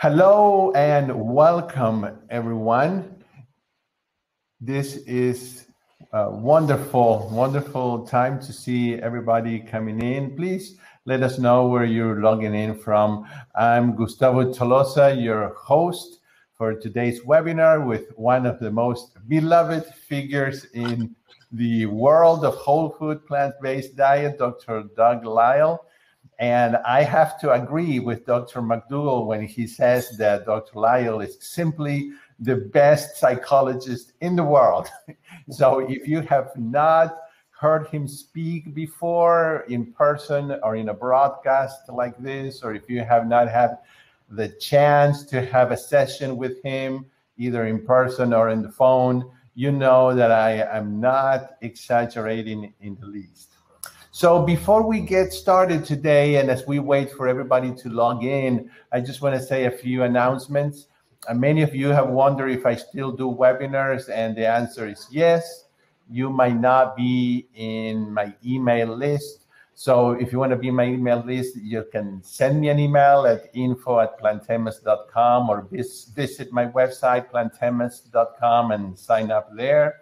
Hello and welcome, everyone. This is a wonderful, wonderful time to see everybody coming in. Please let us know where you're logging in from. I'm Gustavo Tolosa, your host for today's webinar with one of the most beloved figures in the world of whole food plant-based diet, Dr. Doug Lisle. And I have to agree with Dr. McDougall when he says that Dr. Lisle is simply the best psychologist in the world. So if you have not heard him speak before in person or in a broadcast like this, or if you have not had the chance to have a session with him, either in person or in the phone, you know that I am not exaggerating in the least. So before we get started today, and as we wait for everybody to log in, I just want to say a few announcements. Many of you have wondered if I still do webinars, and the answer is yes. You might not be in my email list. So if you want to be in my email list, you can send me an email at info@plantemas.com or visit my website, plantemas.com, and sign up there.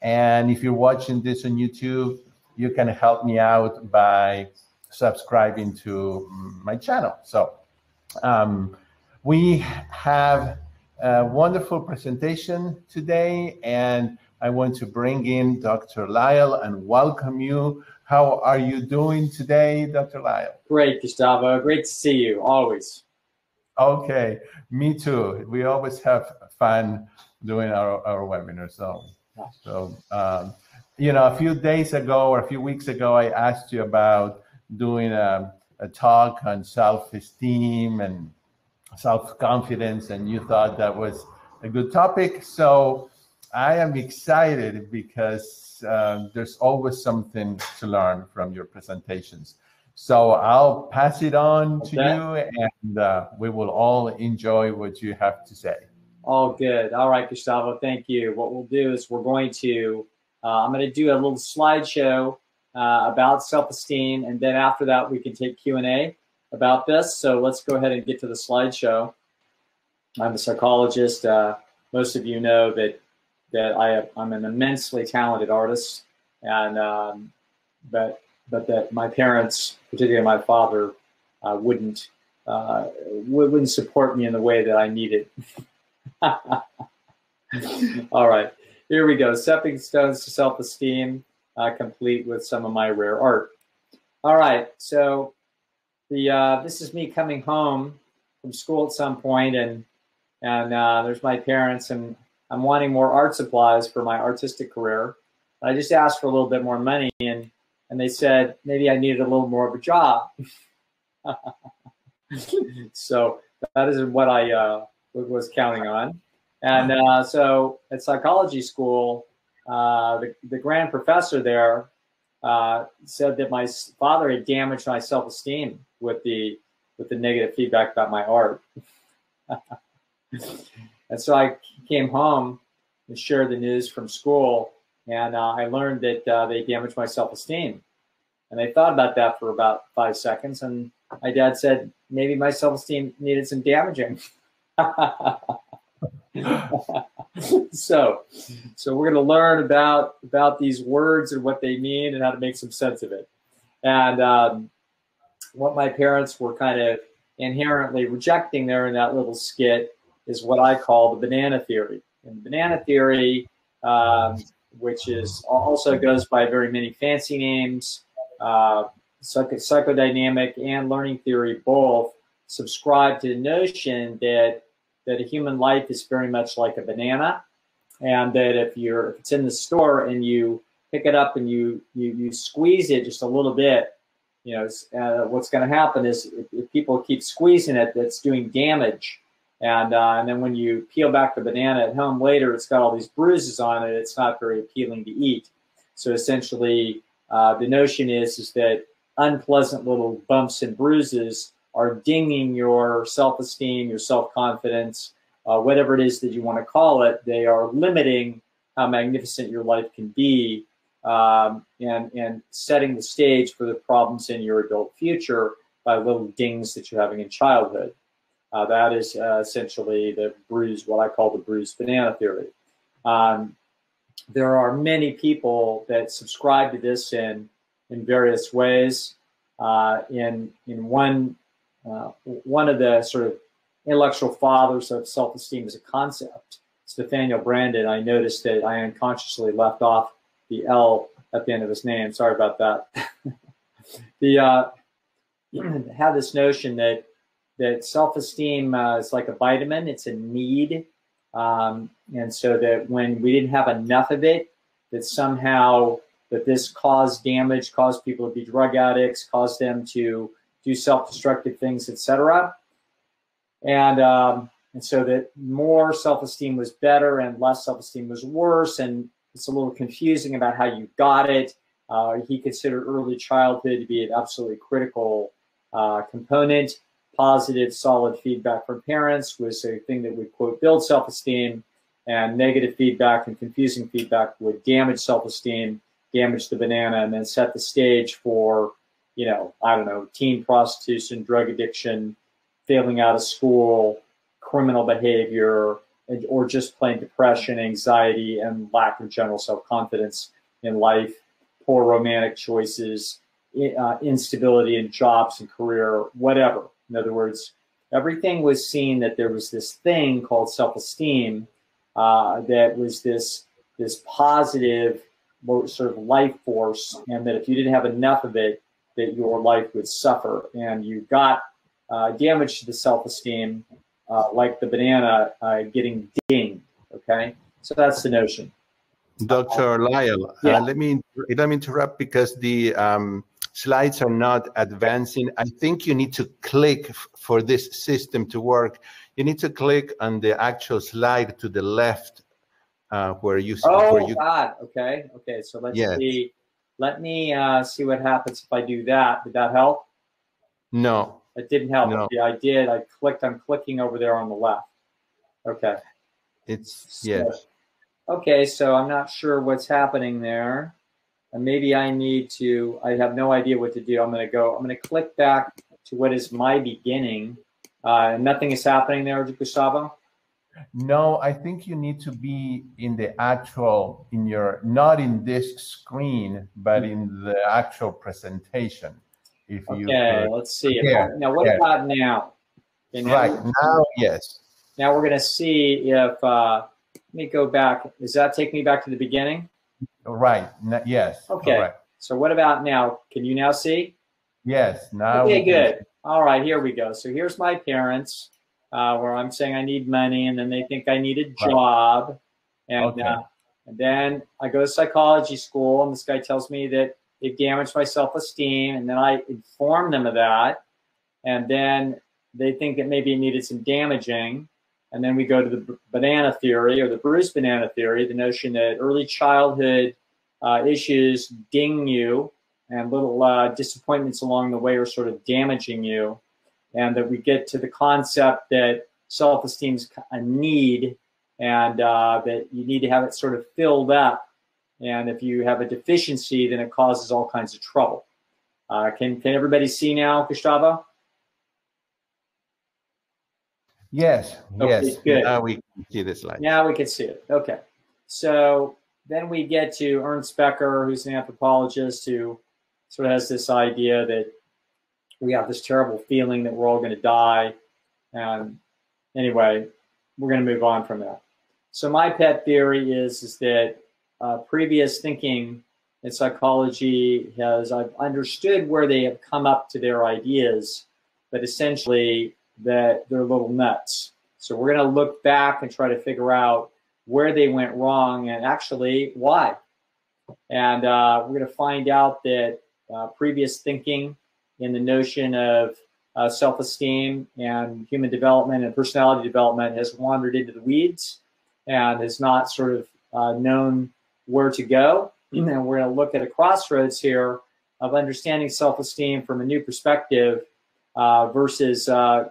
And if you're watching this on YouTube, you can help me out by subscribing to my channel. So we have a wonderful presentation today, and I want to bring in Dr. Lisle and welcome you. How are you doing today, Dr. Lisle? Great, Gustavo. Great to see you, always. Okay, me too. We always have fun doing our webinars. You know, a few days ago or a few weeks ago, I asked you about doing a talk on self-esteem and self-confidence, and you thought that was a good topic. So I am excited because there's always something to learn from your presentations. So I'll pass it on to you, and we will all enjoy what you have to say. All good. All right, Gustavo, thank you. What we'll do is we're going to I'm going to do a little slideshow about self-esteem, and then after that we can take Q&A about this. So let's go ahead and get to the slideshow. I'm a psychologist. Most of you know that I'm an immensely talented artist, and but that my parents, particularly my father, wouldn't support me in the way that I needed. All right. Here we go, stepping stones to self-esteem, complete with some of my rare art. All right, so this is me coming home from school at some point, and there's my parents, and I'm wanting more art supplies for my artistic career. I just asked for a little bit more money, and they said maybe I needed a little more of a job. So that isn't what I was counting on. And so at psychology school, the grand professor there said that my father had damaged my self-esteem with the negative feedback about my art. And so I came home and shared the news from school, and I learned that they damaged my self-esteem. And they thought about that for about 5 seconds, and my dad said maybe my self-esteem needed some damaging. So we're going to learn about these words and what they mean and how to make some sense of it. And what my parents were kind of inherently rejecting there in that little skit is what I call the banana theory. And the banana theory, which is also goes by very many fancy names, psychodynamic and learning theory both subscribe to the notion that a human life is very much like a banana, and that if it's in the store and you pick it up and you squeeze it just a little bit, you know, what's going to happen is if people keep squeezing it, that's doing damage, and then when you peel back the banana at home later, it's got all these bruises on it. It's not very appealing to eat. So essentially, the notion is that unpleasant little bumps and bruises are dinging your self-esteem, your self-confidence, whatever it is that you want to call it. They are limiting how magnificent your life can be, and setting the stage for the problems in your adult future by little dings that you're having in childhood. That is essentially the bruised, what I call the bruised banana theory. There are many people that subscribe to this in various ways. In one of the sort of intellectual fathers of self-esteem as a concept, Nathaniel Branden. I noticed that I unconsciously left off the L at the end of his name. Sorry about that. Had this notion that self-esteem is like a vitamin. It's a need. And so that when we didn't have enough of it, that somehow that this caused damage, caused people to be drug addicts, caused them to do self-destructive things, etc. And so that more self-esteem was better and less self-esteem was worse. And it's a little confusing about how you got it. He considered early childhood to be an absolutely critical component. Positive, solid feedback from parents was a thing that would, quote, build self-esteem, and negative feedback and confusing feedback would damage self-esteem, damage the banana, and then set the stage for, you know, I don't know, teen prostitution, drug addiction, failing out of school, criminal behavior, or just plain depression, anxiety, and lack of general self-confidence in life, poor romantic choices, instability in jobs and career, whatever. In other words, everything was seen that there was this thing called self-esteem that was this positive sort of life force, and that if you didn't have enough of it, that your life would suffer, and you got damage to the self-esteem, like the banana getting dinged. Okay, so that's the notion. Dr. Lisle, yeah. let me interrupt because the slides are not advancing. I think you need to click for this system to work. You need to click on the actual slide to the left where you. Oh God. Okay. Okay. So let's see. Let me see what happens if I do that. Did that help? No. It didn't help. No. Yeah, I did. I clicked. I'm clicking over there on the left. Okay. It's yes. Okay. So I'm not sure what's happening there. And maybe I need to, I have no idea what to do. I'm going to click back to what is my beginning. Nothing is happening there, Gustavo? No, I think you need to be in the actual, not in this screen, but in the actual presentation. Let's see. Now, what about now? Okay, now, yes. Now we're going to see if, let me go back. Does that take me back to the beginning? Right. Yes. Okay. Correct. So what about now? Can you now see? Yes. Now. Okay, good. All right, here we go. So here's my parents, where I'm saying I need money, and then they think I need a job. And, and then I go to psychology school, and this guy tells me that they've damaged my self-esteem, and then I inform them of that. And then they think that maybe it needed some damaging. And then we go to the banana theory, or the bruised banana theory, the notion that early childhood issues ding you, and little disappointments along the way are sort of damaging you. And that we get to the concept that self-esteem is a need, and that you need to have it sort of filled up. And if you have a deficiency, then it causes all kinds of trouble. Can everybody see now, Gustavo? Yes, okay, yes. Good. Now we can see the slide. Now we can see it. Okay. So then we get to Ernst Becker, who's an anthropologist who sort of has this idea that we have this terrible feeling that we're all going to die. And anyway, we're going to move on from that. So my pet theory is that previous thinking in psychology I've understood where they have come up to their ideas, but essentially that they're little nuts. So we're going to look back and try to figure out where they went wrong and actually why. And we're going to find out that previous thinking in the notion of self-esteem and human development and personality development has wandered into the weeds and has not sort of known where to go. And we're going to look at a crossroads here of understanding self-esteem from a new perspective versus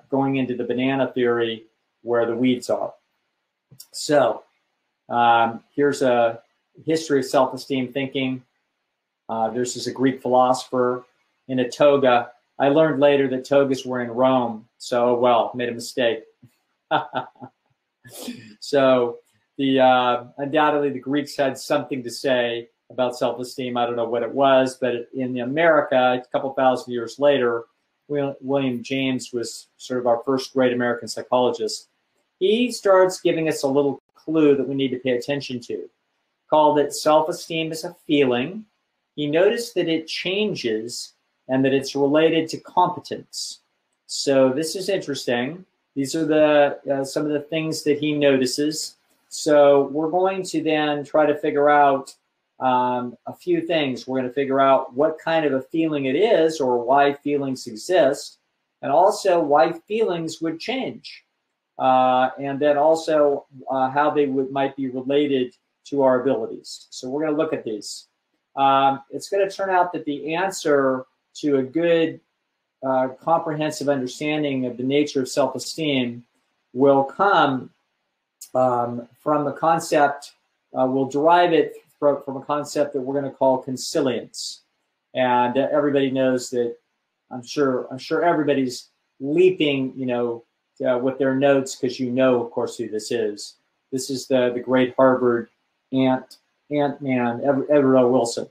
going into the banana theory where the weeds are. So here's a history of self-esteem thinking. This is a Greek philosopher in a toga I learned later that togas were in Rome, so well, made a mistake. So undoubtedly the Greeks had something to say about self-esteem. I don't know what it was, but in America, a couple thousand years later, William James was sort of our first great American psychologist. He starts giving us a little clue that we need to pay attention to, called it self-esteem is a feeling. He noticed that it changes and that it's related to competence. So this is interesting. These are the some of the things that he notices. So we're going to then try to figure out a few things. We're going to figure out what kind of a feeling it is, or why feelings exist, and also why feelings would change, and then also how they might be related to our abilities. So we're going to look at these. It's going to turn out that the answer to a good comprehensive understanding of the nature of self-esteem will come from the concept, we'll derive it from a concept that we're going to call consilience. And everybody knows that, I'm sure everybody's leaping, with their notes, because of course, who this is. This is the great Harvard Ant-Man, Edward O. Wilson.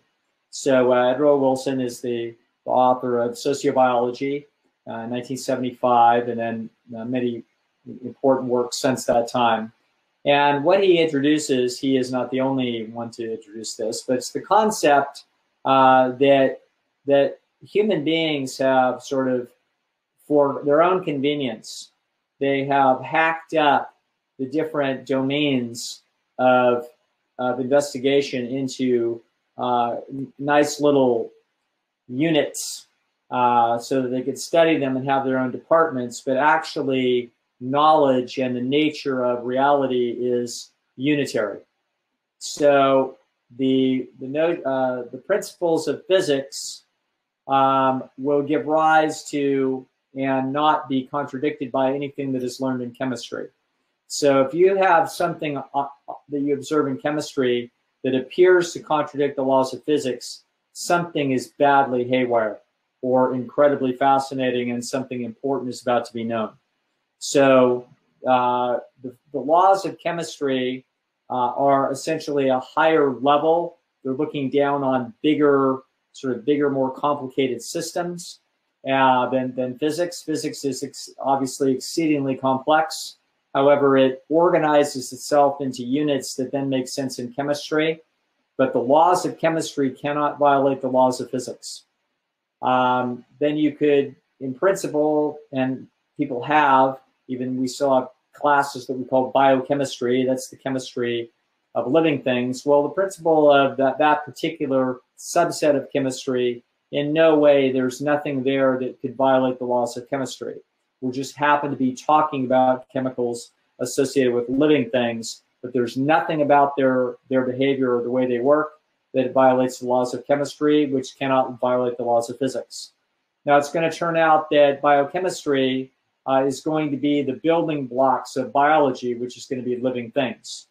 So Edward O. Wilson is the author of Sociobiology, 1975, and then many important works since that time. And what he introduces, he is not the only one to introduce this, but it's the concept that human beings have sort of, for their own convenience, they have hacked up the different domains of investigation into nice little units so that they could study them and have their own departments, but actually knowledge and the nature of reality is unitary. So the principles of physics will give rise to and not be contradicted by anything that is learned in chemistry. So if you have something that you observe in chemistry that appears to contradict the laws of physics, something is badly haywire or incredibly fascinating, and something important is about to be known. So the laws of chemistry are essentially a higher level. They're looking down on bigger, more complicated systems than physics. Physics is obviously exceedingly complex. However, it organizes itself into units that then make sense in chemistry. But the laws of chemistry cannot violate the laws of physics. Then you could, in principle, and people have, even we still have classes that we call biochemistry. That's the chemistry of living things. Well, the principle of that particular subset of chemistry, in no way, there's nothing there that could violate the laws of chemistry. We just happen to be talking about chemicals associated with living things, but there's nothing about their behavior or the way they work that violates the laws of chemistry, which cannot violate the laws of physics. Now, it's going to turn out that biochemistry is going to be the building blocks of biology, which is going to be living things.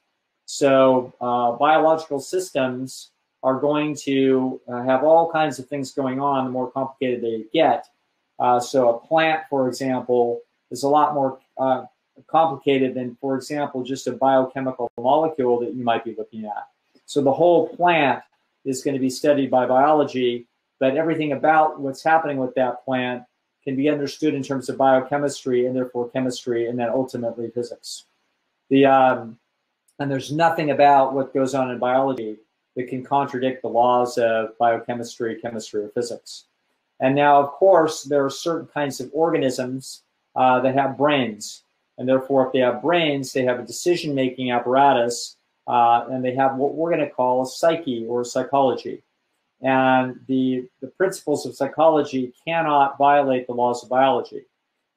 So biological systems are going to have all kinds of things going on the more complicated they get. So a plant, for example, is a lot more complicated than, for example, just a biochemical molecule that you might be looking at. So the whole plant is going to be studied by biology, but everything about what's happening with that plant can be understood in terms of biochemistry, and therefore chemistry, and then ultimately physics. And there's nothing about what goes on in biology that can contradict the laws of biochemistry, chemistry, or physics. And now, of course, there are certain kinds of organisms that have brains. And therefore, if they have brains, they have a decision-making apparatus, and they have what we're going to call a psyche or psychology. And the principles of psychology cannot violate the laws of biology.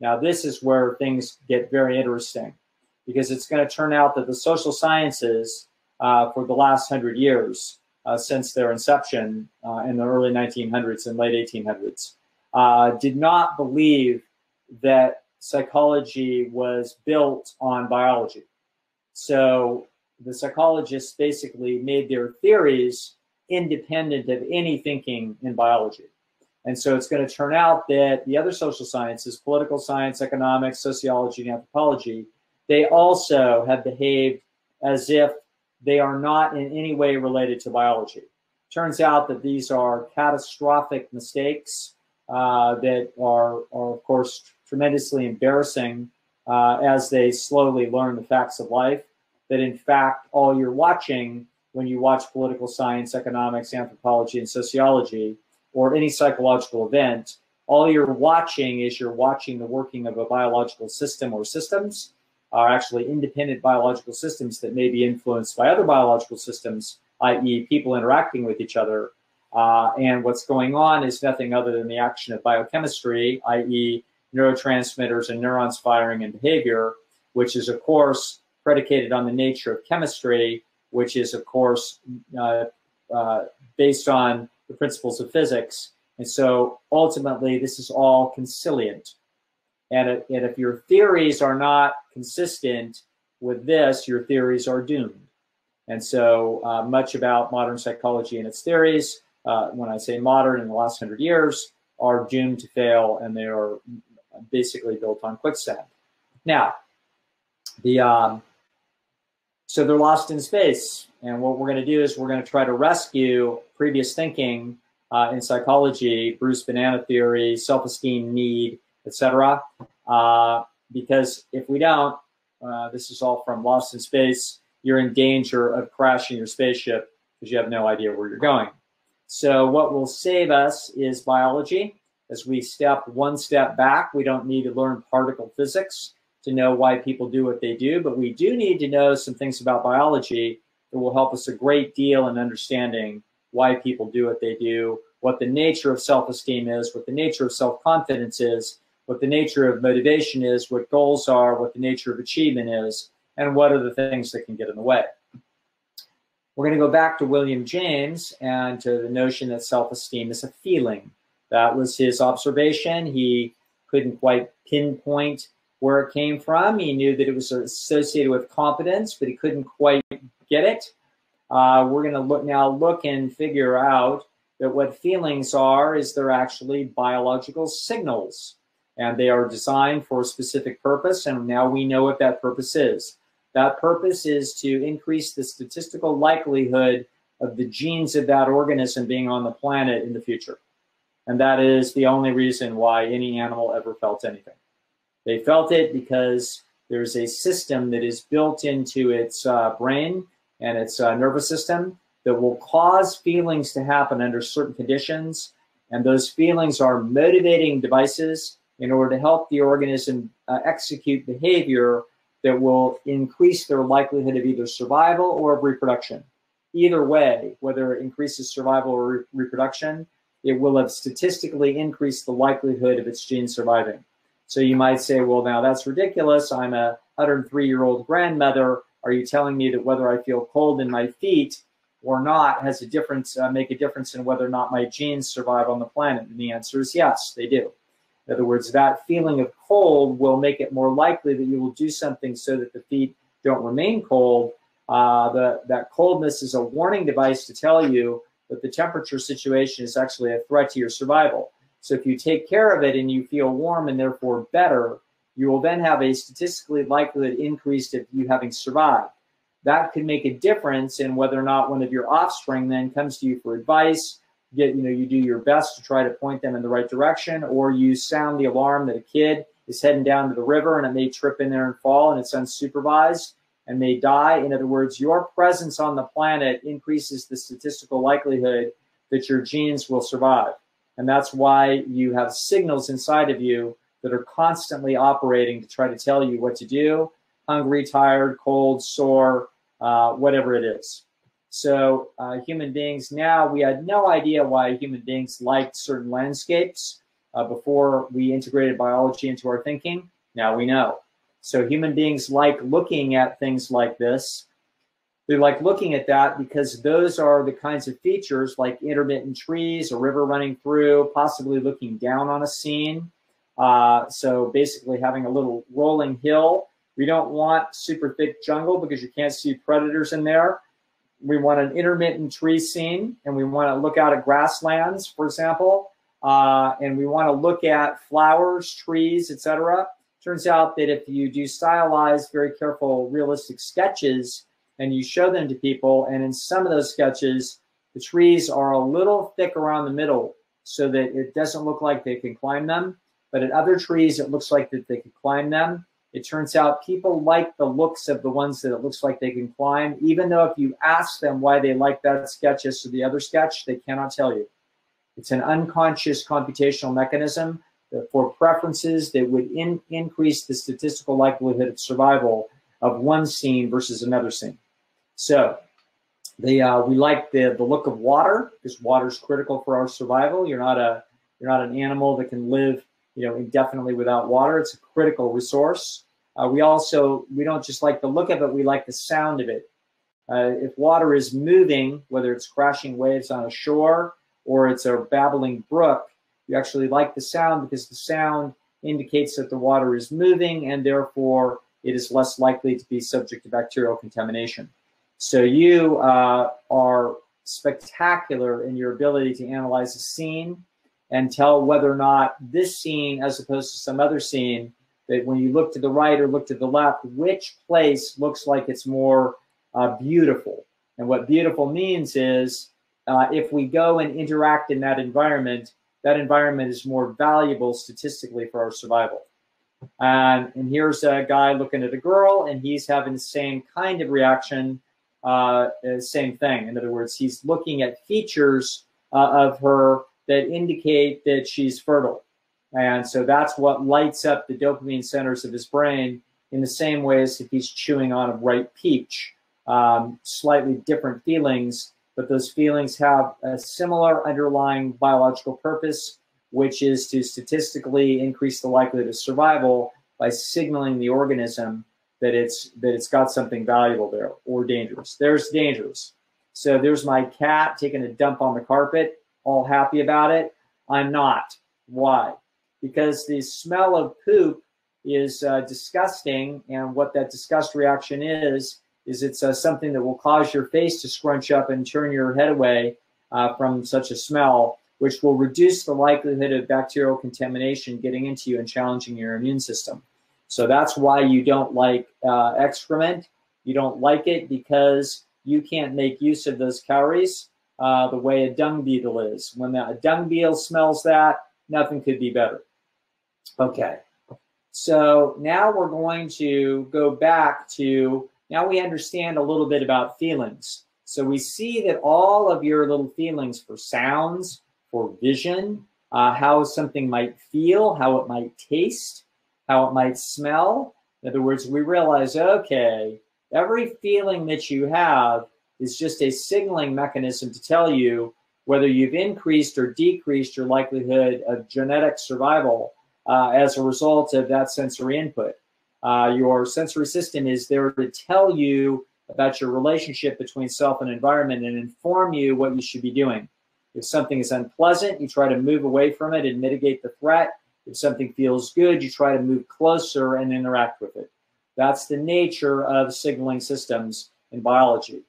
Now, this is where things get very interesting, because it's going to turn out that the social sciences, for the last 100 years, since their inception in the early 1900s and late 1800s, did not believe that psychology was built on biology. So the psychologists basically made their theories independent of any thinking in biology. And so it's going to turn out that the other social sciences, political science, economics, sociology, and anthropology, they also have behaved as if they are not in any way related to biology. Turns out that these are catastrophic mistakes that are, of course, tremendously embarrassing as they slowly learn the facts of life, that in fact, all you're watching when you watch political science, economics, anthropology, and sociology, or any psychological event, all you're watching is you're watching the working of a biological system or systems, are actually independent biological systems that may be influenced by other biological systems, i.e. people interacting with each other. And what's going on is nothing other than the action of biochemistry, i.e. neurotransmitters and neurons firing and behavior, which is, of course, predicated on the nature of chemistry, which is, of course, based on the principles of physics. And so ultimately, this is all consilient. And if your theories are not consistent with this, your theories are doomed. And so much about modern psychology and its theories, when I say modern, in the last 100 years, are doomed to fail, and they are basically built on quicksand. Now, so they're lost in space. And what we're going to do is we're going to try to rescue previous thinking in psychology, Bruised banana theory, self-esteem, need, etc. Because if we don't, this is all from Lost in Space, you're in danger of crashing your spaceship because you have no idea where you're going. So what will save us is biology. As we step one step back, we don't need to learn particle physics to know why people do what they do, but we do need to know some things about biology that will help us a great deal in understanding why people do what they do, what the nature of self-esteem is, what the nature of self-confidence is, what the nature of motivation is, what goals are, what the nature of achievement is, and what are the things that can get in the way. We're going to go back to William James and to the notion that self-esteem is a feeling. That was his observation. He couldn't quite pinpoint where it came from. He knew that it was associated with competence, but he couldn't quite get it. We're going to look and figure out that what feelings are is they're actually biological signals, and they are designed for a specific purpose, and now we know what that purpose is. That purpose is to increase the statistical likelihood of the genes of that organism being on the planet in the future. And that is the only reason why any animal ever felt anything. They felt it because there's a system that is built into its brain and its nervous system that will cause feelings to happen under certain conditions. And those feelings are motivating devices in order to help the organism execute behavior that will increase their likelihood of either survival or of reproduction. Either way, whether it increases survival or reproduction, it will have statistically increased the likelihood of its genes surviving. So you might say, well, now that's ridiculous. I'm a 103-year-old grandmother. Are you telling me that whether I feel cold in my feet or not has a difference, make a difference in whether or not my genes survive on the planet? And the answer is yes, they do. In other words, that feeling of cold will make it more likely that you will do something so that the feet don't remain cold. That coldness is a warning device to tell you that the temperature situation is actually a threat to your survival. So if you take care of it and you feel warm and therefore better, you will then have a statistically likelihood increase of you having survived. That could make a difference in whether or not one of your offspring then comes to you for advice. You do your best to try to point them in the right direction, or you sound the alarm that a kid is heading down to the river and it may trip in there and fall and it's unsupervised and may die. In other words, your presence on the planet increases the statistical likelihood that your genes will survive. And that's why you have signals inside of you that are constantly operating to try to tell you what to do: hungry, tired, cold, sore, whatever it is. So human beings, now we had no idea why human beings liked certain landscapes before we integrated biology into our thinking. Now we know. So human beings like looking at things like this. They like looking at that because those are the kinds of features like intermittent trees, a river running through, possibly looking down on a scene. So basically having a little rolling hill. We don't want super thick jungle because you can't see predators in there. We want an intermittent tree scene, and we want to look out at grasslands, for example. and we want to look at flowers, trees, etc. Turns out that if you do stylized, very careful, realistic sketches, and you show them to people, and in some of those sketches, the trees are a little thick around the middle so that it doesn't look like they can climb them. But at other trees, it looks like that they can climb them. It turns out people like the looks of the ones that it looks like they can climb, even though if you ask them why they like that sketch as to the other sketch, they cannot tell you. It's an unconscious computational mechanism for preferences that would increase the statistical likelihood of survival of one scene versus another scene. So we like the look of water, because water is critical for our survival. You're not an animal that can live indefinitely without water. It's a critical resource. We don't just like the look of it, we like the sound of it. If water is moving, whether it's crashing waves on a shore or it's a babbling brook, you actually like the sound because the sound indicates that the water is moving, and therefore it is less likely to be subject to bacterial contamination. So you are spectacular in your ability to analyze a scene and tell whether or not this scene, as opposed to some other scene, that when you look to the right or look to the left, which place looks like it's more beautiful. And what beautiful means is if we go and interact in that environment is more valuable statistically for our survival. And here's a guy looking at a girl, and he's having the same kind of reaction, same thing. In other words, he's looking at features of her that indicate that she's fertile. And so that's what lights up the dopamine centers of his brain in the same way as if he's chewing on a ripe peach. Slightly different feelings, but those feelings have a similar underlying biological purpose, which is to statistically increase the likelihood of survival by signaling the organism that it's got something valuable there or dangerous. There's dangerous. So there's my cat taking a dump on the carpet, all happy about it. I'm not. Why? Because the smell of poop is disgusting, and what that disgust reaction is it's something that will cause your face to scrunch up and turn your head away from such a smell, which will reduce the likelihood of bacterial contamination getting into you and challenging your immune system. So that's why you don't like excrement. You don't like it because you can't make use of those calories the way a dung beetle is. When a dung beetle smells that, nothing could be better. Okay, so now we're going to go back to, now we understand a little bit about feelings. So we see that all of your little feelings for sounds, for vision, how something might feel, how it might taste, how it might smell. In other words, we realize, okay, every feeling that you have is just a signaling mechanism to tell you whether you've increased or decreased your likelihood of genetic survival as a result of that sensory input. Your sensory system is there to tell you about your relationship between self and environment and inform you what you should be doing. If something is unpleasant, you try to move away from it and mitigate the threat. If something feels good, you try to move closer and interact with it. That's the nature of signaling systems in biology.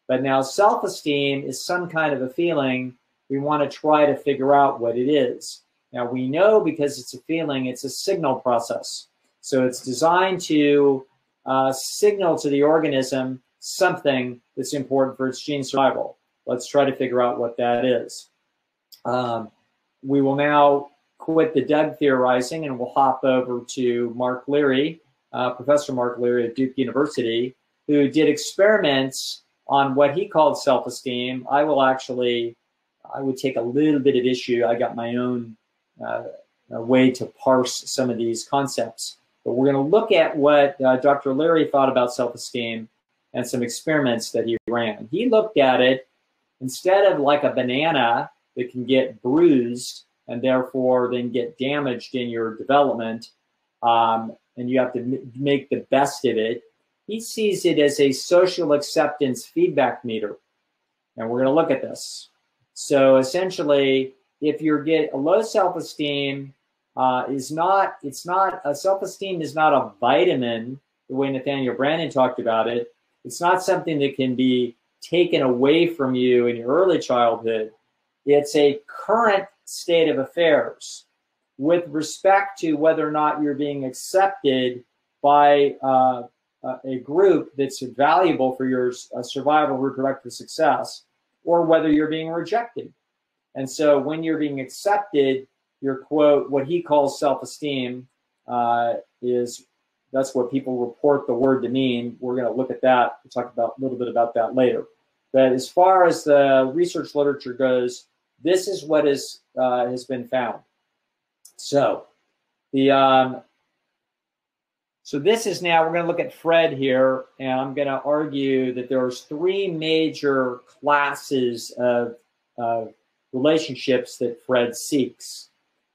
But now self-esteem is some kind of a feeling. We want to try to figure out what it is. Now we know because it's a feeling, it's a signal process. So it's designed to signal to the organism something that's important for its gene survival. Let's try to figure out what that is. We will now quit the Doug theorizing and we'll hop over to Mark Leary, Professor Mark Leary at Duke University, who did experiments on what he called self-esteem. I would take a little bit of issue. I got my own way to parse some of these concepts. But we're going to look at what Dr. Leary thought about self-esteem and some experiments that he ran. He looked at it instead of like a banana that can get bruised and therefore then get damaged in your development, and you have to make the best of it. He sees it as a social acceptance feedback meter. And we're going to look at this. So essentially, if you get a low self-esteem, self-esteem is not a vitamin, the way Nathaniel Brandon talked about it. It's not something that can be taken away from you in your early childhood. It's a current state of affairs with respect to whether or not you're being accepted by a group that's valuable for your survival, reproductive success, or whether you're being rejected. And so when you're being accepted, your quote, what he calls self-esteem, that's what people report the word to mean. We're going to look at that. We'll talk about a little bit about that later. But as far as the research literature goes, this is what has been found. So so this is now, we're going to look at Fred here, and I'm going to argue that there's three major classes of relationships that Fred seeks.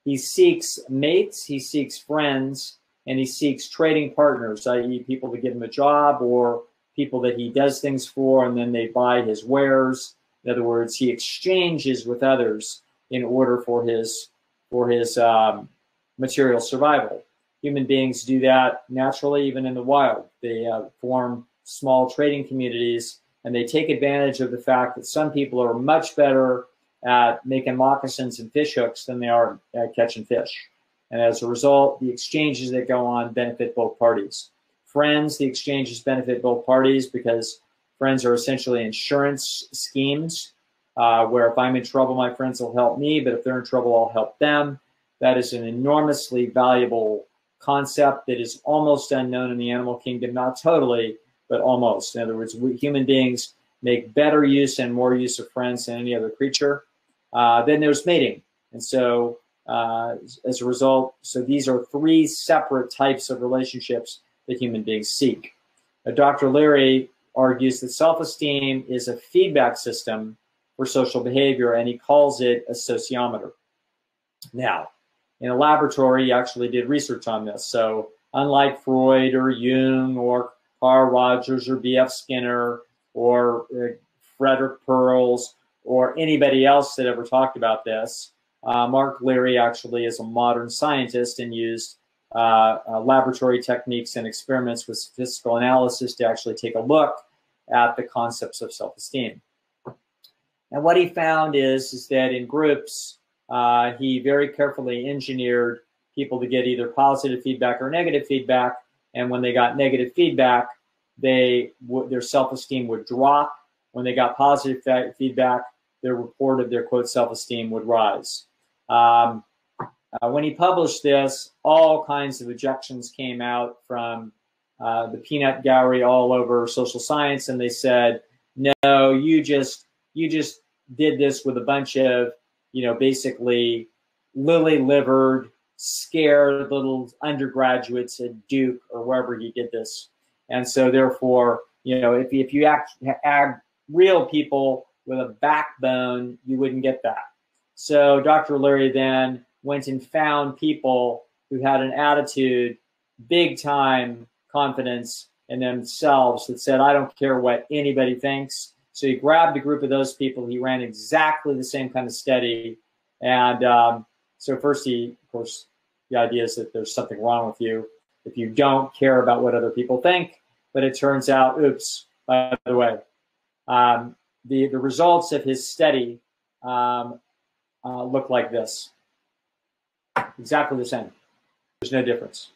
He seeks mates, he seeks friends, and he seeks trading partners, i.e. people that give him a job or people that he does things for and then they buy his wares. In other words, he exchanges with others in order for his material survival. Human beings do that naturally, even in the wild. They form small trading communities, and they take advantage of the fact that some people are much better at making moccasins and fish hooks than they are at catching fish. And as a result, the exchanges that go on benefit both parties. Friends, the exchanges benefit both parties because friends are essentially insurance schemes where if I'm in trouble, my friends will help me, but if they're in trouble, I'll help them. That is an enormously valuable concept that is almost unknown in the animal kingdom, not totally, but almost. In other words, we human beings make better use and more use of friends than any other creature. Then there's mating. And so as a result, so these are three separate types of relationships that human beings seek. Dr. Leary argues that self-esteem is a feedback system for social behavior, and he calls it a sociometer. Now, in a laboratory, he actually did research on this. So unlike Freud or Jung or Carl Rogers or B.F. Skinner or Frederick Perls or anybody else that ever talked about this, Mark Leary actually is a modern scientist and used laboratory techniques and experiments with statistical analysis to actually take a look at the concepts of self-esteem. And what he found is that in groups, he very carefully engineered people to get either positive feedback or negative feedback. And when they got negative feedback, their self-esteem would drop. When they got positive feedback, their quote self-esteem would rise. When he published this, all kinds of objections came out from the peanut gallery all over social science, and they said, no, you just did this with a bunch of, basically lily-livered, scared little undergraduates at Duke or wherever he did this. And so therefore, if you add real people with a backbone, you wouldn't get that. So Dr. Leary then went and found people who had an attitude, big time confidence in themselves that said, I don't care what anybody thinks. So he grabbed a group of those people. He ran exactly the same kind of study. And so first of course, the idea is that there's something wrong with you if you don't care about what other people think. But it turns out, oops, by the way, the results of his study look like this. Exactly the same. There's no difference.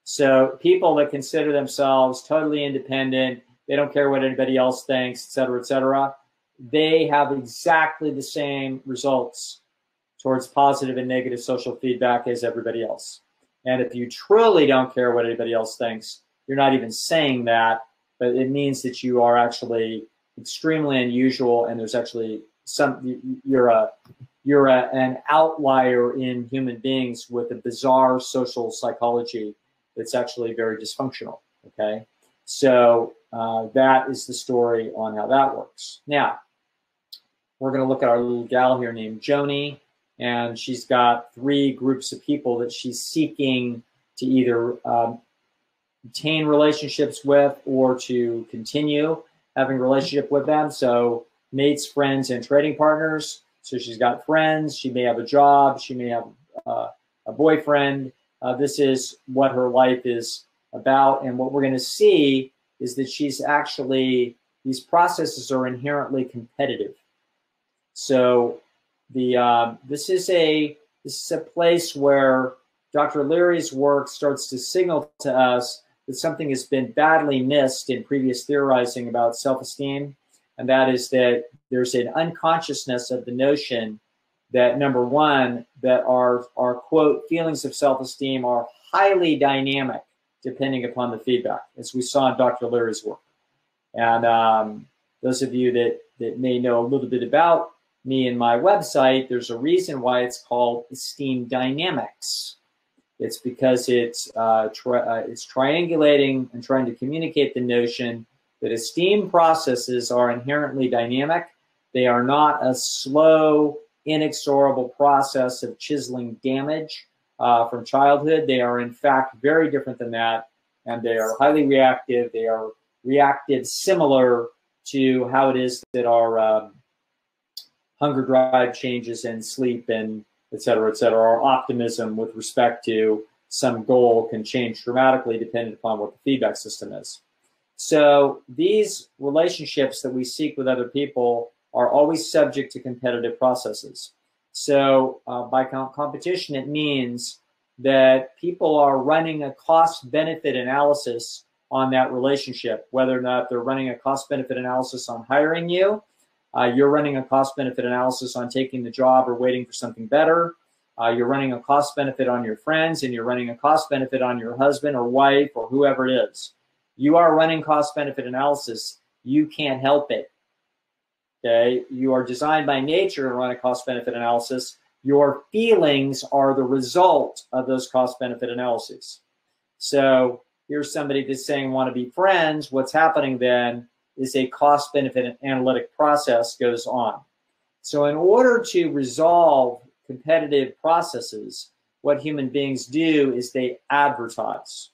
So people that consider themselves totally independent, they don't care what anybody else thinks, et cetera, they have exactly the same results towards positive and negative social feedback as everybody else. And if you truly don't care what anybody else thinks, you're not even saying that, but it means that you are actually extremely unusual, and there's actually you're an outlier in human beings with a bizarre social psychology that's actually very dysfunctional, okay? So that is the story on how that works. Now, we're going to look at our little gal here named Joni, and she's got three groups of people that she's seeking to either obtain relationships with or to continue having a relationship with them. So mates, friends, and trading partners. So she's got friends, she may have a job, she may have a boyfriend. This is what her life is about. And what we're going to see is that she's actually, these processes are inherently competitive. So this is a place where Dr. Leary's work starts to signal to us that something has been badly missed in previous theorizing about self-esteem, and that is that there's an unconsciousness of the notion that, number one, that our quote feelings of self-esteem are highly dynamic depending upon the feedback, as we saw in Dr. Leary's work. And those of you that may know a little bit about me and my website, there's a reason why it's called Esteem Dynamics. It's because it's triangulating and trying to communicate the notion that esteem processes are inherently dynamic. They are not a slow, inexorable process of chiseling damage from childhood. They are, in fact, very different than that, and they are highly reactive. They are reactive similar to how it is that our hunger drive changes and sleep and et cetera, our optimism with respect to some goal can change dramatically depending upon what the feedback system is. So these relationships that we seek with other people are always subject to competitive processes. So by competition, it means that people are running a cost-benefit analysis on that relationship, whether or not they're running a cost-benefit analysis on hiring you, you're running a cost-benefit analysis on taking the job or waiting for something better. You're running a cost-benefit on your friends, and you're running a cost-benefit on your husband or wife or whoever it is. You are running cost-benefit analysis. You can't help it. Okay? You are designed by nature to run a cost-benefit analysis. Your feelings are the result of those cost-benefit analyses. So here's somebody that's saying want to be friends. What's happening then is a cost-benefit analytic process goes on. So in order to resolve competitive processes, what human beings do is they advertise,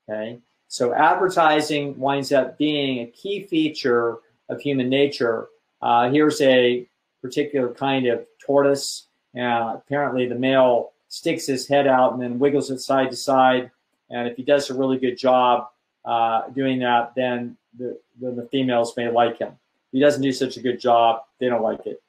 okay? So advertising winds up being a key feature of human nature. Here's a particular kind of tortoise. Apparently the male sticks his head out and then wiggles it side to side. And if he does a really good job doing that, then the females may like him. If he doesn't do such a good job, they don't like it.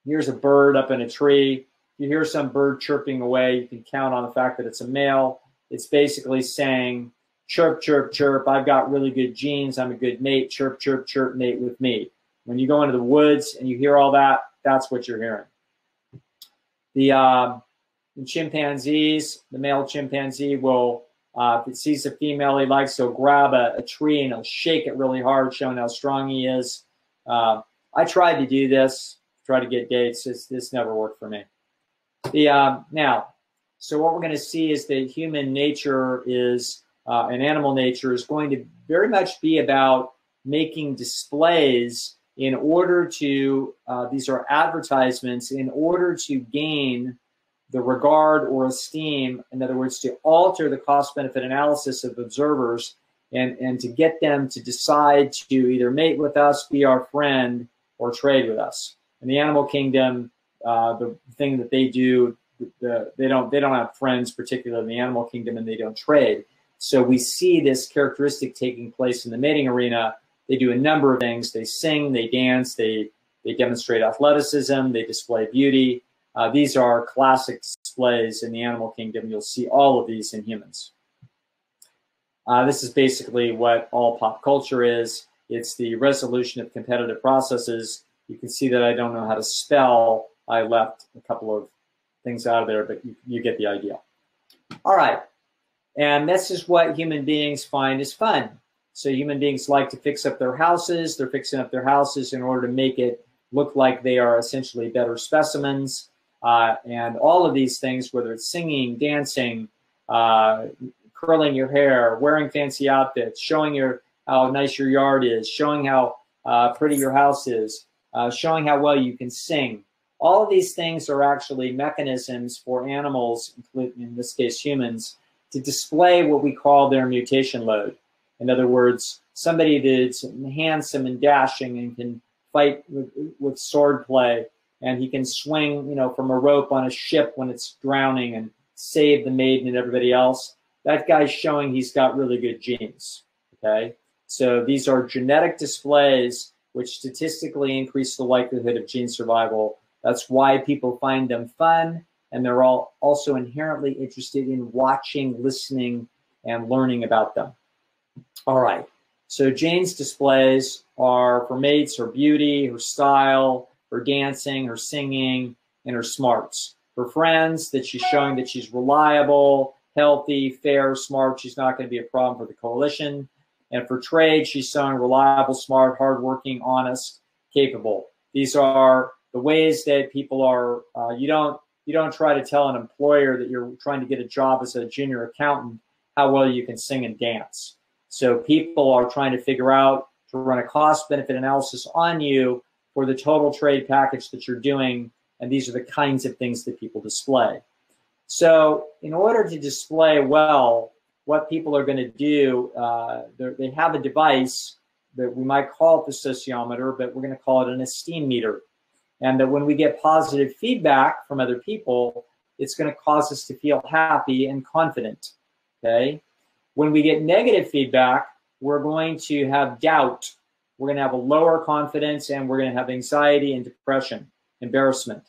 Here's a bird up in a tree. If you hear some bird chirping away, you can count on the fact that it's a male. It's basically saying, chirp, chirp, chirp, I've got really good genes, I'm a good mate, chirp, chirp, chirp, mate with me. When you go into the woods and you hear all that, that's what you're hearing. In chimpanzees, the male chimpanzee will, if it sees a female he likes, he'll grab a tree and he'll shake it really hard, showing how strong he is. I tried to do this, try to get dates. This never worked for me. Now, so what we're going to see is that human nature is, and animal nature is going to very much be about making displays in order to, these are advertisements, in order to gain the regard or esteem, in other words, to alter the cost-benefit analysis of observers and to get them to decide to either mate with us, be our friend, or trade with us. In the animal kingdom, the thing that they do, they don't have friends, particularly in the animal kingdom, and they don't trade. So we see this characteristic taking place in the mating arena. They do a number of things. They sing, they dance, they demonstrate athleticism, they display beauty. These are classic displays in the animal kingdom. You'll see all of these in humans. This is basically what all pop culture is. It's the resolution of competitive processes. You can see that I don't know how to spell. I left a couple of things out of there, but you get the idea. All right. And this is what human beings find is fun. So human beings like to fix up their houses. They're fixing up their houses in order to make it look like they are essentially better specimens. And all of these things, whether it's singing, dancing, curling your hair, wearing fancy outfits, showing how nice your yard is, showing how pretty your house is, showing how well you can sing. All of these things are actually mechanisms for animals, including in this case humans, to display what we call their mutation load. In other words, somebody that's handsome and dashing and can fight with sword play, and he can swing, from a rope on a ship when it's drowning and save the maiden and everybody else. That guy's showing he's got really good genes. Okay, so these are genetic displays which statistically increase the likelihood of gene survival. That's why people find them fun, and they're all also inherently interested in watching, listening, and learning about them. All right, so Jane's displays are for mates, her beauty, her style, her dancing, her singing, and her smarts. For friends, that she's showing that she's reliable, healthy, fair, smart. She's not going to be a problem for the coalition. And for trade, she's showing reliable, smart, hardworking, honest, capable. These are the ways that people are. You don't try to tell an employer that you're trying to get a job as a junior accountant how well you can sing and dance. So people are trying to figure out to run a cost-benefit analysis on you for the total trade package that you're doing, and these are the kinds of things that people display. So in order to display well, what people are going to do, they have a device that we might call it the sociometer, but we're going to call it an esteem meter. And that when we get positive feedback from other people, it's going to cause us to feel happy and confident, okay? When we get negative feedback, we're going to have doubt. We're going to have a lower confidence, and we're going to have anxiety and depression, embarrassment.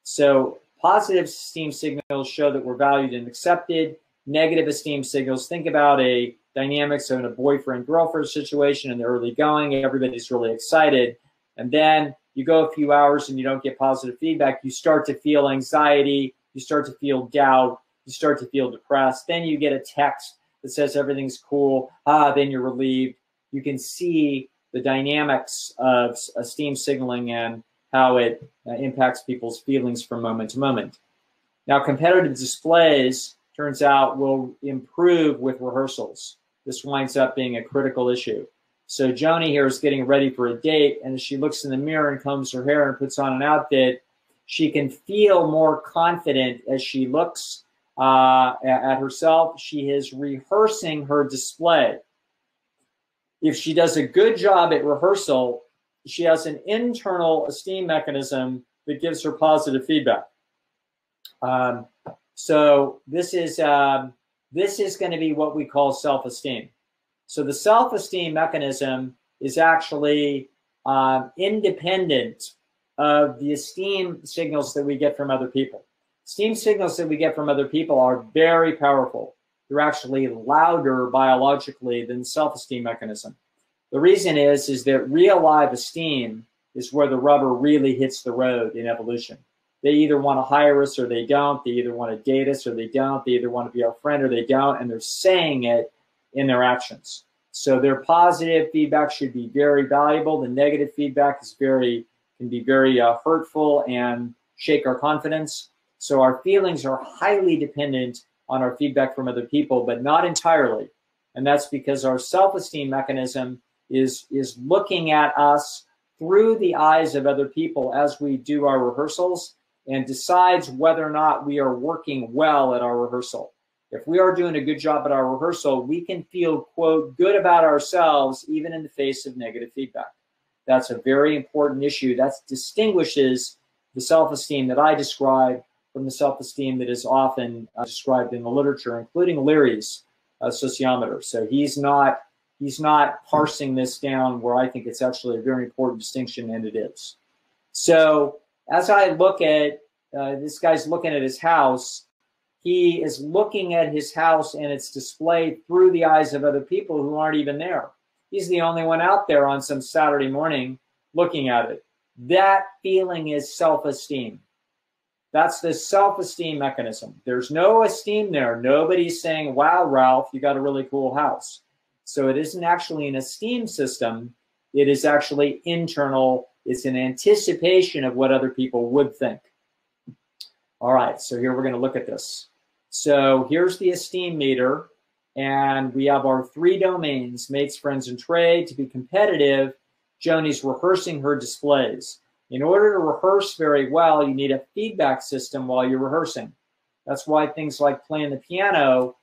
So positive esteem signals show that we're valued and accepted. Negative esteem signals, think about a dynamics of a boyfriend-girlfriend situation in the early going. Everybody's really excited. And then you go a few hours and you don't get positive feedback. You start to feel anxiety. You start to feel doubt. You start to feel depressed. Then you get a text that says everything's cool. Then you're relieved. You can see the dynamics of esteem signaling and how it impacts people's feelings from moment to moment. Now, competitive displays, turns out, will improve with rehearsals. This winds up being a critical issue. So Joni here is getting ready for a date, and as she looks in the mirror and combs her hair and puts on an outfit, she can feel more confident as she looks at herself. She is rehearsing her display. If she does a good job at rehearsal, she has an internal esteem mechanism that gives her positive feedback. So this is going to be what we call self-esteem. So the self-esteem mechanism is actually independent of the esteem signals that we get from other people. Esteem signals that we get from other people are very powerful. They're actually louder biologically than the self-esteem mechanism. The reason is that real live esteem is where the rubber really hits the road in evolution. They either want to hire us or they don't. They either want to date us or they don't. They either want to be our friend or they don't. And they're saying it in their actions. So their positive feedback should be very valuable. The negative feedback is can be very hurtful and shake our confidence. So our feelings are highly dependent on our feedback from other people, but not entirely. And that's because our self-esteem mechanism is looking at us through the eyes of other people as we do our rehearsals and decides whether or not we are working well at our rehearsal. If we are doing a good job at our rehearsal, we can feel, quote, good about ourselves even in the face of negative feedback. That's a very important issue. That distinguishes the self-esteem that I describe from the self-esteem that is often described in the literature, including Leary's sociometer. So he's not parsing this down where I think it's actually a very important distinction, and it is. So as I look at, this guy's looking at his house, he is looking at his house and it's displayed through the eyes of other people who aren't even there. He's the only one out there on some Saturday morning looking at it. That feeling is self-esteem. That's the self-esteem mechanism. There's no esteem there. Nobody's saying, wow, Ralph, you got a really cool house. So it isn't actually an esteem system. It is actually internal. It's an anticipation of what other people would think. All right, so here we're going to look at this. So here's the esteem meter, and we have our 3 domains, mates, friends, and trade. To be competitive, Joni's rehearsing her displays. In order to rehearse very well, you need a feedback system while you're rehearsing. That's why things like playing the piano,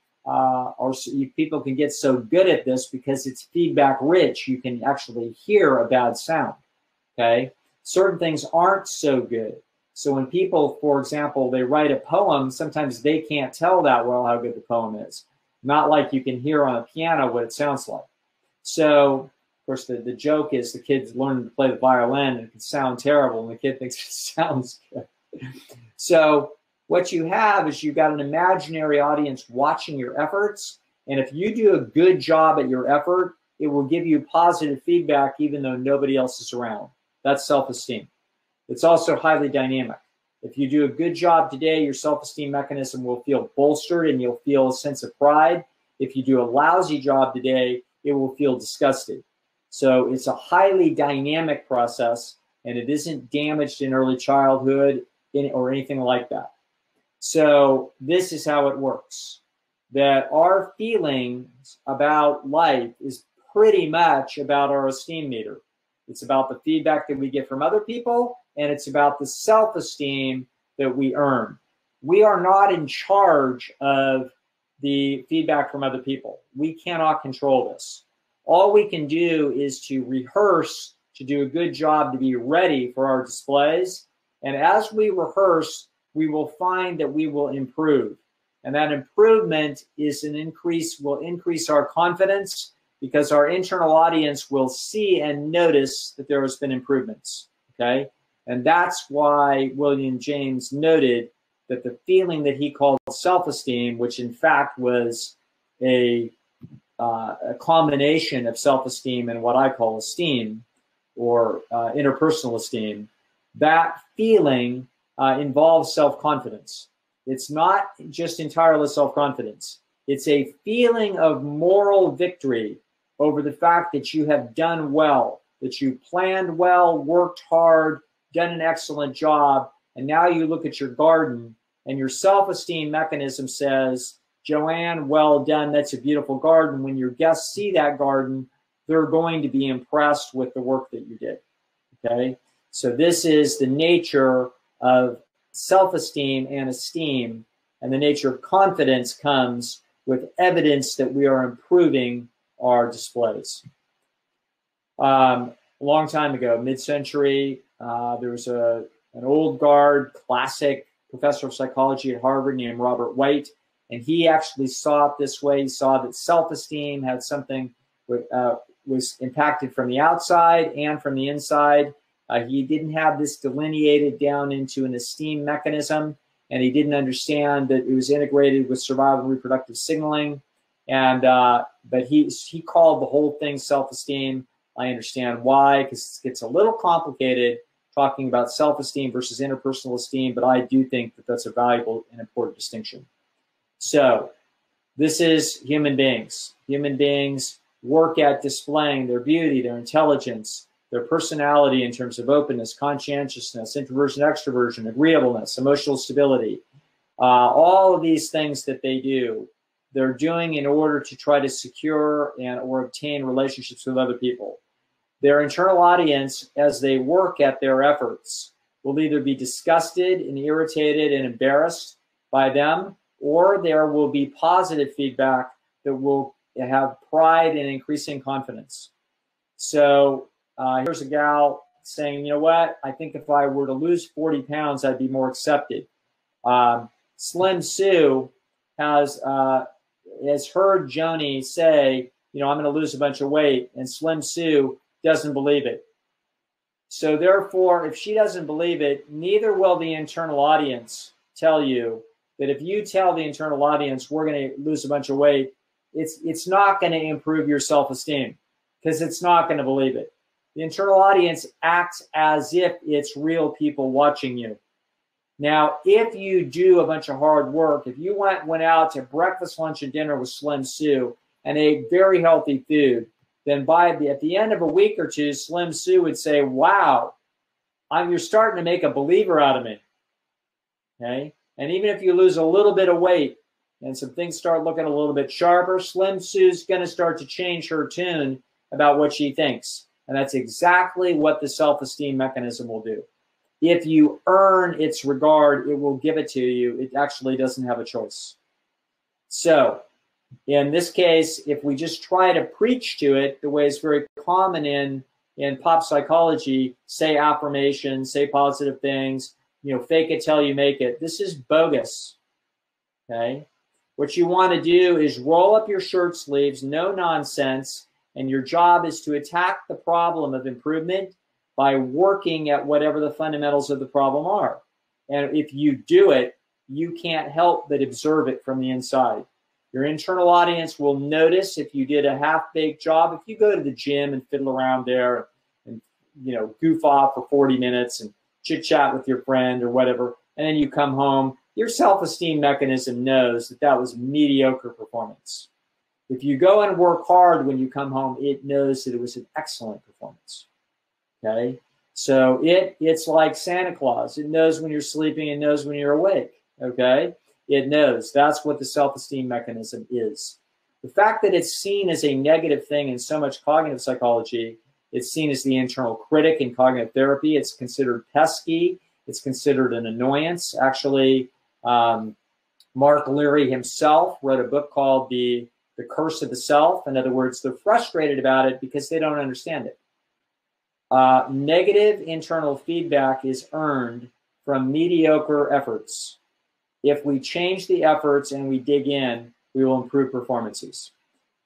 people can get so good at this because it's feedback rich. You can actually hear a bad sound, okay? Certain things aren't so good. So when people, for example, they write a poem, sometimes they can't tell that well how good the poem is. Not like you can hear on a piano what it sounds like. So Of course, the joke is the kid's learning to play the violin and it can sound terrible, and the kid thinks it sounds good. So what you have is you've got an imaginary audience watching your efforts, and if you do a good job at your effort, it will give you positive feedback even though nobody else is around. That's self-esteem. It's also highly dynamic. If you do a good job today, your self-esteem mechanism will feel bolstered and you'll feel a sense of pride. If you do a lousy job today, it will feel disgusted. So it's a highly dynamic process, and it isn't damaged in early childhood or anything like that. So this is how it works, that our feelings about life is pretty much about our esteem meter. It's about the feedback that we get from other people, and it's about the self-esteem that we earn. We are not in charge of the feedback from other people. We cannot control this. All we can do is to rehearse, to do a good job, to be ready for our displays. And as we rehearse, we will find that we will improve. And that improvement is will increase our confidence, because our internal audience will see and notice that there has been improvements, okay? And that's why William James noted that the feeling that he called self-esteem, which in fact was a combination of self-esteem and what I call esteem, or interpersonal esteem, that feeling involves self-confidence. It's not just entirely self-confidence. It's a feeling of moral victory over the fact that you have done well, that you planned well, worked hard, done an excellent job, and now you look at your garden and your self-esteem mechanism says, Joanne, well done, that's a beautiful garden. When your guests see that garden, they're going to be impressed with the work that you did, okay? So this is the nature of self-esteem and esteem, and the nature of confidence comes with evidence that we are improving our displays. A long time ago, mid-century, there was an old guard, classic professor of psychology at Harvard named Robert White, and he actually saw it this way. He saw that self-esteem had something was impacted from the outside and from the inside. He didn't have this delineated down into an esteem mechanism, and he didn't understand that it was integrated with survival and reproductive signaling. And but he called the whole thing self-esteem. I understand why, because it gets a little complicated talking about self-esteem versus interpersonal esteem, but I do think that that's a valuable and important distinction. So this is human beings. Human beings work at displaying their beauty, their intelligence, their personality in terms of openness, conscientiousness, introversion, extroversion, agreeableness, emotional stability. All of these things that they do, they're doing in order to try to secure or obtain relationships with other people. Their internal audience, as they work at their efforts, will either be disgusted and irritated and embarrassed by them, or there will be positive feedback that will have pride and increasing confidence. So here's a gal saying, you know what, I think if I were to lose 40 pounds, I'd be more accepted. Slim Sue has heard Joni say, you know, I'm going to lose a bunch of weight, and Slim Sue doesn't believe it. So therefore, if she doesn't believe it, neither will the internal audience tell you that if you tell the internal audience we're going to lose a bunch of weight, it's not going to improve your self-esteem, because it's not going to believe it. The internal audience acts as if it's real people watching you. Now, if you do a bunch of hard work, if you went out to breakfast, lunch, and dinner with Slim Sue and ate very healthy food, then at the end of a week or two, Slim Sue would say, wow, you're starting to make a believer out of me, okay? And even if you lose a little bit of weight and some things start looking a little bit sharper, Slim Sue's going to start to change her tune about what she thinks. And that's exactly what the self-esteem mechanism will do. If you earn its regard, it will give it to you. It actually doesn't have a choice. So in this case, if we just try to preach to it the way it's very common in pop psychology, say affirmations, say positive things, you know, fake it till you make it. This is bogus, okay? What you want to do is roll up your shirt sleeves, no nonsense, And your job is to attack the problem of improvement by working at whatever the fundamentals of the problem are. And if you do it, you can't help but observe it from the inside. Your internal audience will notice if you did a half-baked job. If you go to the gym and fiddle around there and goof off for 40 minutes and chit-chat with your friend or whatever, and then you come home, your self-esteem mechanism knows that that was mediocre performance. If you go and work hard when you come home, it knows that it was an excellent performance. Okay? So it's like Santa Claus. It knows when you're sleeping and knows when you're awake. Okay? It knows. That's what the self-esteem mechanism is. The fact that it's seen as a negative thing in so much cognitive psychology, it's seen as the internal critic in cognitive therapy. It's considered pesky. It's considered an annoyance. Actually, Mark Leary himself wrote a book called The Curse of the Self. In other words, they're frustrated about it because they don't understand it. Negative internal feedback is earned from mediocre efforts. If we change the efforts and we dig in, we will improve performances.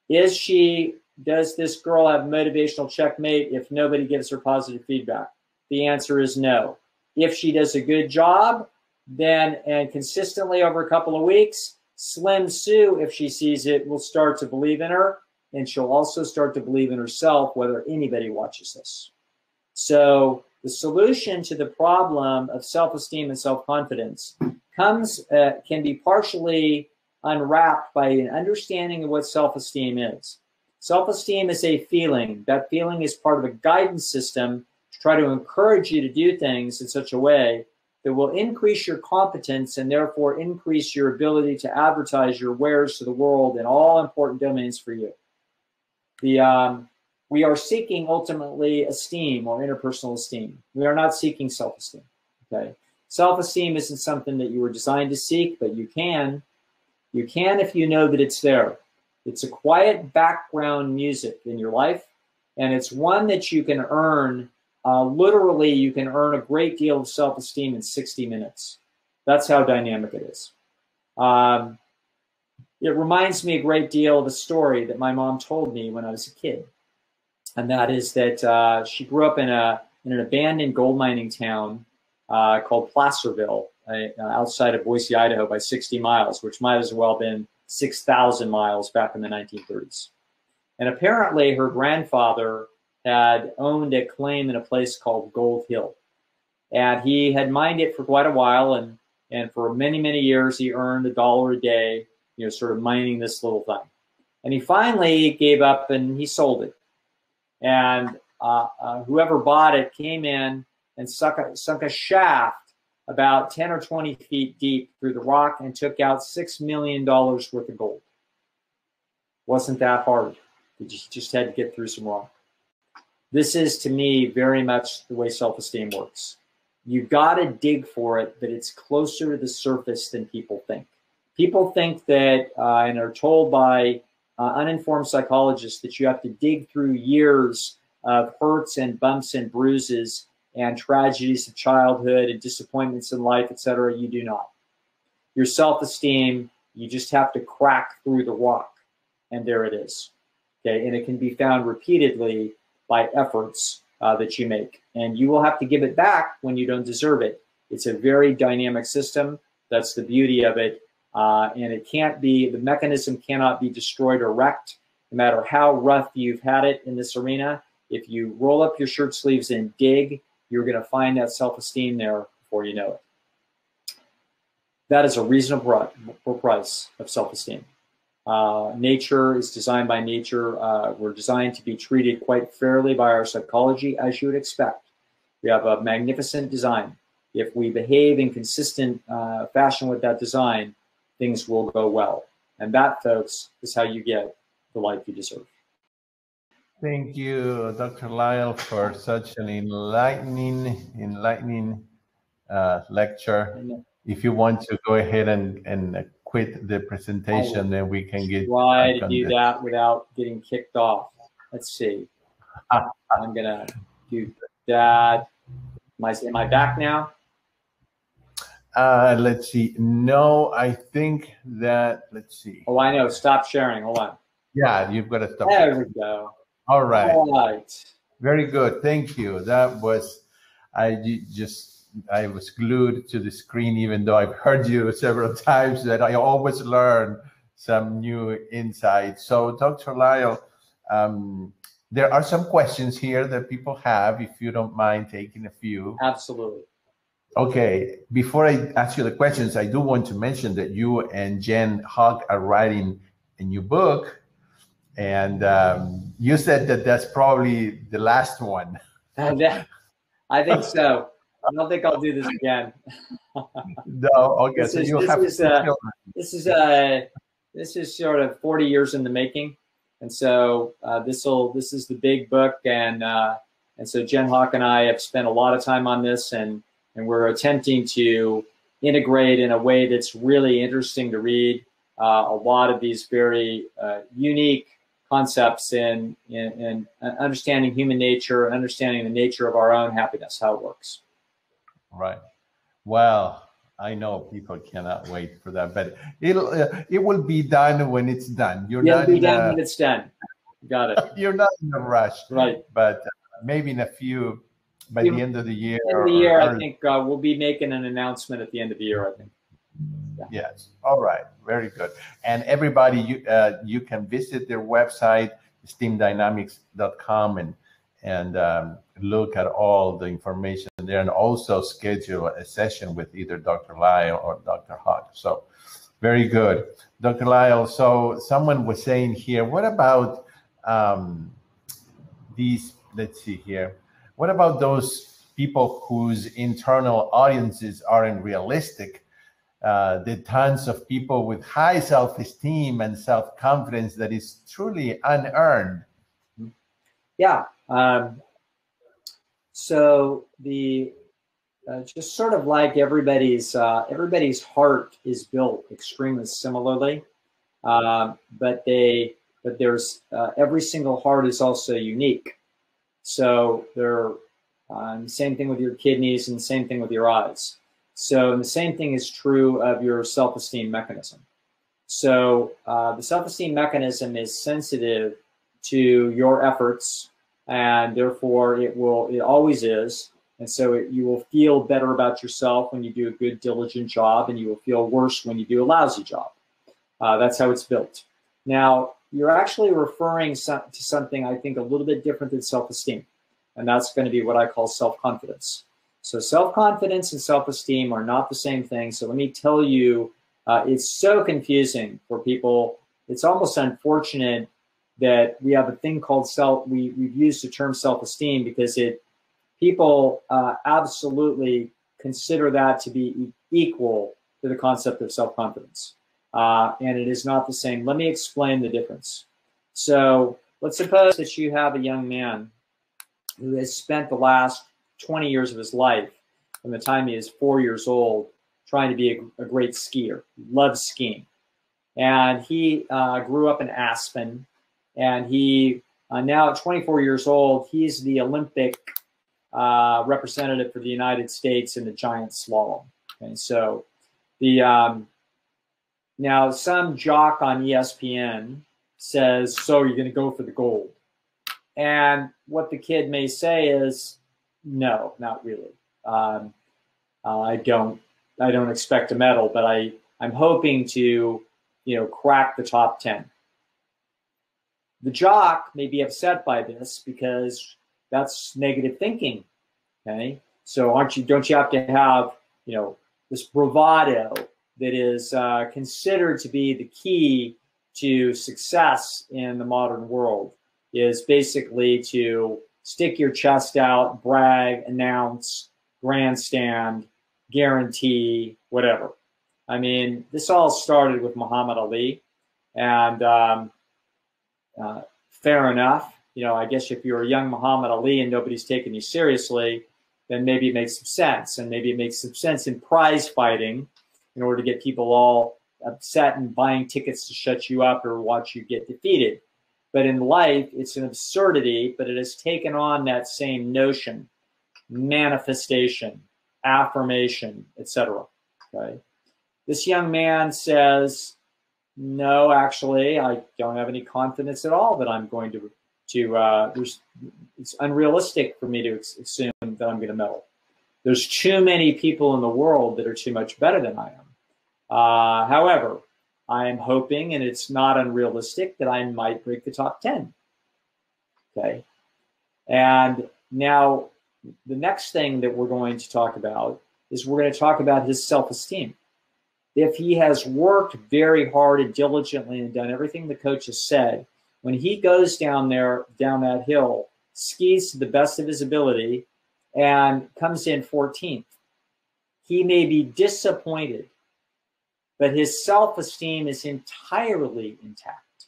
Does this girl have motivational checkmate if nobody gives her positive feedback? The answer is no. If she does a good job, then and consistently over a couple of weeks, Slim Sue, if she sees it, will start to believe in her, and she'll also start to believe in herself, whether anybody watches this. So the solution to the problem of self-esteem and self-confidence can be partially unwrapped by an understanding of what self-esteem is. Self-esteem is a feeling. That feeling is part of a guidance system to try to encourage you to do things in such a way that will increase your competence and therefore increase your ability to advertise your wares to the world in all important domains for you. We are seeking ultimately esteem or interpersonal esteem. We are not seeking self-esteem. Okay? Self-esteem isn't something that you were designed to seek, but you can. You can if you know that it's there. It's a quiet background music in your life, and it's one that you can earn. Literally, you can earn a great deal of self-esteem in 60 minutes. That's how dynamic it is. It reminds me a great deal of a story that my mom told me when I was a kid. And that is that she grew up in an abandoned gold mining town called Placerville, outside of Boise, Idaho, by 60 miles, which might as well have been 6,000 miles back in the 1930s. And apparently her grandfather had owned a claim in a place called Gold Hill. And he had mined it for quite a while, and for many, many years he earned $1 a day, sort of mining this little thing. And he finally gave up and he sold it. And whoever bought it came in and sunk a shaft about 10 or 20 feet deep through the rock and took out $6 million worth of gold. Wasn't that hard. You just had to get through some rock. This is, to me, very much the way self-esteem works. You've got to dig for it, but it's closer to the surface than people think. People think that, and are told by uninformed psychologists, that you have to dig through years of hurts and bumps and bruises and tragedies of childhood and disappointments in life, etc. You do not. Your self-esteem, you just have to crack through the rock, and there it is. Okay, and it can be found repeatedly by efforts that you make, and you will have to give it back when you don't deserve it. It's a very dynamic system. That's the beauty of it, and it can't be, the mechanism cannot be destroyed or wrecked, no matter how rough you've had it in this arena. If you roll up your shirt sleeves and dig, you're going to find that self-esteem there before you know it. That is a reasonable price of self-esteem. Nature is designed by nature. We're designed to be treated quite fairly by our psychology, as you would expect. We have a magnificent design. If we behave in consistent fashion with that design, things will go well. And that, folks, is how you get the life you deserve. Thank you, Dr. Lisle, for such an enlightening lecture. If you want to go ahead and quit the presentation, then we can get try to do that without getting kicked off. Let's see. I'm gonna do that. Am I back now? Let's see. No, I think that, let's see. Oh, I know. Stop sharing. Hold on. Yeah, you've got to stop. There we go. All right. All right. Very good. Thank you. That was, I was glued to the screen, even though I've heard you several times, that I always learn some new insights. So, Dr. Lisle, there are some questions here that people have, if you don't mind taking a few. Absolutely. Okay. Before I ask you the questions, I do want to mention that you and Jen Hogg are writing a new book. And you said that that's probably the last one. I think so. I don't think I'll do this again. No, okay. This So is you this have is two children. this is sort of 40 years in the making, and so this is the big book, and so Jen Hawk and I have spent a lot of time on this, and we're attempting to integrate in a way that's really interesting to read a lot of these very unique concepts in understanding human nature, understanding the nature of our own happiness, how it works. Right. Well, I know people cannot wait for that, but it will be done when it's done. It'll be done when it's done. Got it. You're not in a rush, right? But maybe in a few, by the end of the year. End of the year, I think we'll be making an announcement at the end of the year, I think. Yeah. Yes. All right. Very good. And everybody, you can visit their website, esteemdynamics.com, and look at all the information there, and also schedule a session with either Dr. Lisle or Dr. Hogg. So very good. Dr. Lisle, so someone was saying here, what about these, let's see here, what about those people whose internal audiences aren't realistic? The tons of people with high self-esteem and self-confidence that is truly unearned. Yeah. So the just sort of like everybody's heart is built extremely similarly, but there's every single heart is also unique. So they're same thing with your kidneys, and the same thing with your eyes. So the same thing is true of your self-esteem mechanism. So the self-esteem mechanism is sensitive to your efforts, and therefore it always is. And so you will feel better about yourself when you do a good, diligent job, and you will feel worse when you do a lousy job. That's how it's built. Now, you're actually referring to something, I think, a little bit different than self-esteem, and that's going to be what I call self-confidence. So self-confidence and self-esteem are not the same thing. So let me tell you, it's so confusing for people. It's almost unfortunate that we have a thing called we've used the term self-esteem because people absolutely consider that to be equal to the concept of self-confidence. And it is not the same. Let me explain the difference. So let's suppose that you have a young man who has spent the last 20 years of his life, from the time he is 4 years old, trying to be a great skier, loves skiing. And he grew up in Aspen, and he, now at 24 years old, he's the Olympic representative for the United States in the giant slalom. And so now some jock on ESPN says, so you're going to go for the gold. And what the kid may say is, no, not really. I don't expect a medal, but I'm hoping to, crack the top 10. The jock may be upset by this because that's negative thinking. Okay, so don't you have to have, this bravado that is considered to be the key to success in the modern world, is basically to stick your chest out, brag, announce, grandstand, guarantee, whatever. I mean, this all started with Muhammad Ali, and fair enough. I guess if you're a young Muhammad Ali and nobody's taking you seriously, then maybe it makes some sense. And maybe it makes some sense in prize fighting in order to get people all upset and buying tickets to shut you up or watch you get defeated. But in life, it's an absurdity, but it has taken on that same notion, manifestation, affirmation, etc. Okay? This young man says, no, actually, I don't have any confidence at all that I'm going to it's unrealistic for me to assume that I'm going to medal. There's too many people in the world that are too much better than I am. However, I am hoping, and it's not unrealistic, that I might break the top 10. Okay. And now the next thing that we're going to talk about is we're going to talk about his self-esteem. If he has worked very hard and diligently and done everything the coach has said, when he goes down that hill, skis to the best of his ability, and comes in 14th, he may be disappointed, but his self-esteem is entirely intact.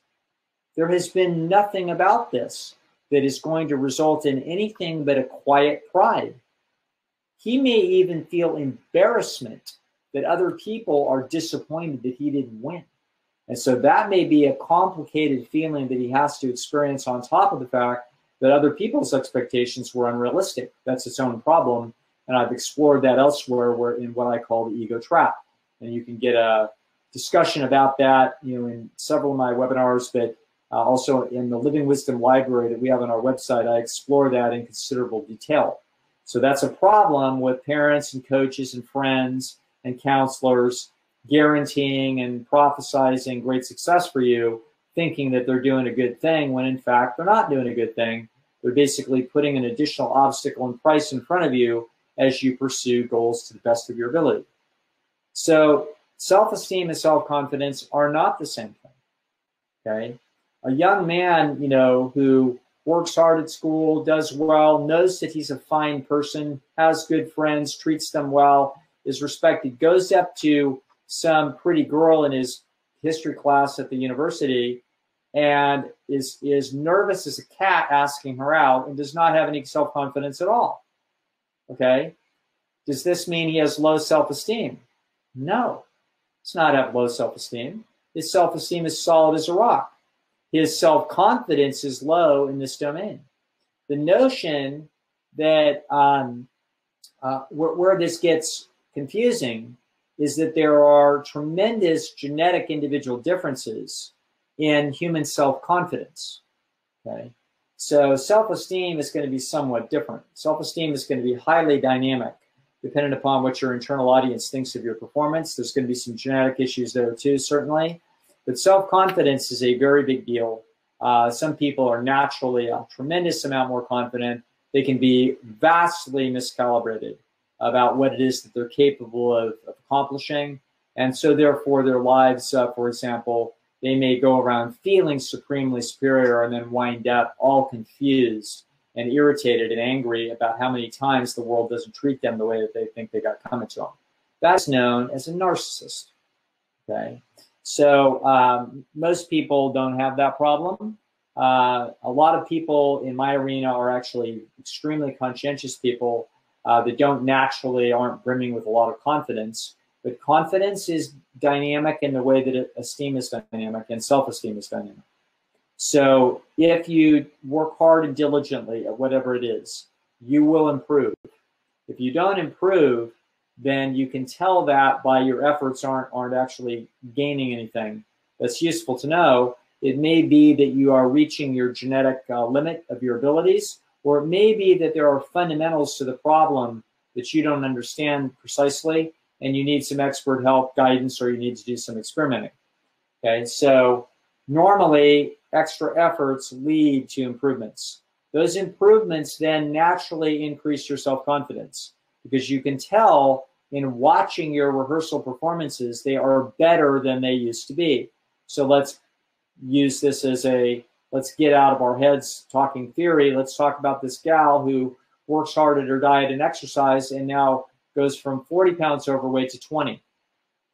There has been nothing about this that is going to result in anything but a quiet pride. He may even feel embarrassment that other people are disappointed that he didn't win. And so that may be a complicated feeling that he has to experience on top of the fact that other people's expectations were unrealistic. That's its own problem. And I've explored that elsewhere in what I call the ego trap. And you can get a discussion about that, in several of my webinars, but also in the Living Wisdom library that we have on our website, I explore that in considerable detail. So that's a problem with parents and coaches and friends and counselors guaranteeing and prophesizing great success for you, thinking that they're doing a good thing when in fact they're not doing a good thing. They're basically putting an additional obstacle and price in front of you as you pursue goals to the best of your ability. So self-esteem and self-confidence are not the same thing. Okay? A young man, who works hard at school, does well, knows that he's a fine person, has good friends, treats them well, is respected, goes up to some pretty girl in his history class at the university and is nervous as a cat asking her out and does not have any self-confidence at all. Okay? Does this mean he has low self-esteem? No. It's not have low self-esteem. His self-esteem is solid as a rock. His self-confidence is low in this domain. The notion that where this gets confusing is that there are tremendous genetic individual differences in human self-confidence. Okay? So self-esteem is going to be somewhat different. Self-esteem is going to be highly dynamic, depending upon what your internal audience thinks of your performance. There's going to be some genetic issues there too, certainly. But self-confidence is a very big deal. Some people are naturally a tremendous amount more confident. They can be vastly miscalibrated about what it is that they're capable of accomplishing. And so therefore their lives, for example, they may go around feeling supremely superior and then wind up all confused and irritated and angry about how many times the world doesn't treat them the way that they think they got coming to them. That's known as a narcissist. Okay? So most people don't have that problem. A lot of people in my arena are actually extremely conscientious people that aren't brimming with a lot of confidence. But confidence is dynamic in the way that esteem is dynamic and self-esteem is dynamic. So if you work hard and diligently at whatever it is, you will improve. If you don't improve, then you can tell that by your efforts aren't actually gaining anything. That's useful to know. It may be that you are reaching your genetic limit of your abilities, or it may be that there are fundamentals to the problem that you don't understand precisely, and you need some expert help, guidance, or you need to do some experimenting. Okay, so normally extra efforts lead to improvements. Those improvements then naturally increase your self-confidence because you can tell in watching your rehearsal performances, they are better than they used to be. So let's use this as let's get out of our heads talking theory. Let's talk about this gal who works hard at her diet and exercise and now goes from 40 pounds overweight to 20.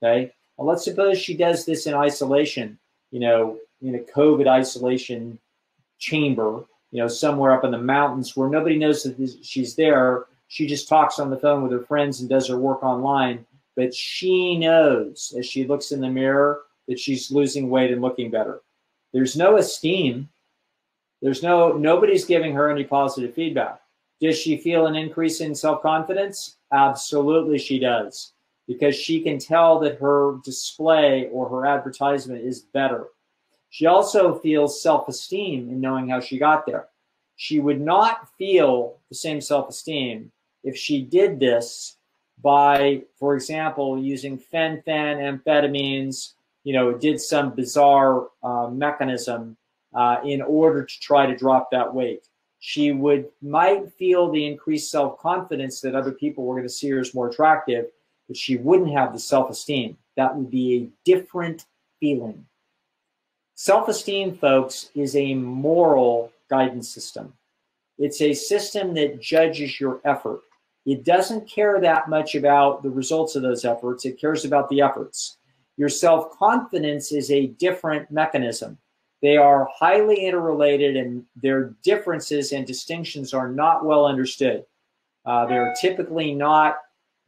Okay. Well, let's suppose she does this in isolation, in a COVID isolation chamber, somewhere up in the mountains where nobody knows that she's there. She just talks on the phone with her friends and does her work online. But she knows as she looks in the mirror that she's losing weight and looking better. There's no esteem. Nobody's giving her any positive feedback. Does she feel an increase in self-confidence? Absolutely she does, because she can tell that her display or her advertisement is better. She also feels self-esteem in knowing how she got there. She would not feel the same self-esteem if she did this by, for example, using amphetamines, did some bizarre mechanism in order to try to drop that weight. She might feel the increased self-confidence that other people were going to see her as more attractive, but she wouldn't have the self-esteem. That would be a different feeling. Self-esteem, folks, is a moral guidance system. It's a system that judges your effort. It doesn't care that much about the results of those efforts. It cares about the efforts. Your self-confidence is a different mechanism. They are highly interrelated, and their differences and distinctions are not well understood. They're typically not,